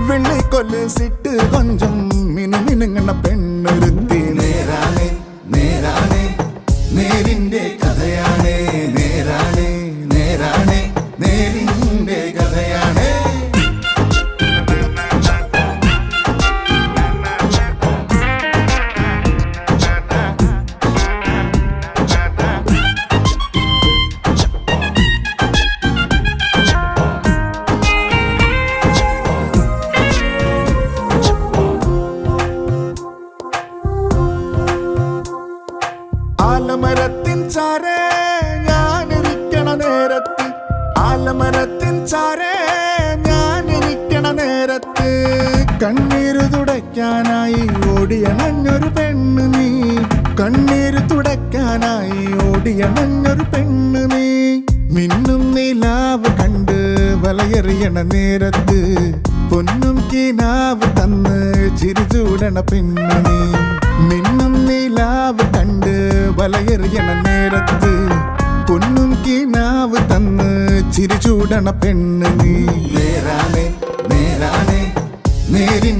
വെള്ളിക്കൊലിസിട്ട് കൊഞ്ചും മിനുമിനുങ്ങണ പെണ്ണൊരുത്തി നേരാണേ നേരാണേ നേരിന്റെ കഥയാണേ നേരാണേ നേരാണേ നേരിന്റെ കഥയാണേ ആലമരത്തിൻ ചാരേ ഞാനിരിക്കണ നേരത്ത് ആലമരത്തിൻ ചാരേ ഞാനിരിക്കണ നേരത്ത് കണ്ണീര് തുടയ്ക്കാനായി ഓടിയണഞ്ഞൊരു പെണ്ണ് നീ കണ്ണീര് തുടയ്ക്കാനായി ഓടിയണഞ്ഞൊരു പെണ്ണ് നീ മിന്നും നിലാവ് കണ്ട് വലയെറിയണ നേരത്ത് പൊന്നും കിനാവ് തന്ന് ചിരിചൂടണ പെണ്ണ് നീ മിന്നും നിലാവ് കണ്ട് വലയെറിയണ നേരത്ത് പൊന്നും കിനാവ് തന്ന് ചിരിചൂടണ പെണ്ണ് നീ നേരാണേ നേരാണേ നേരിൻ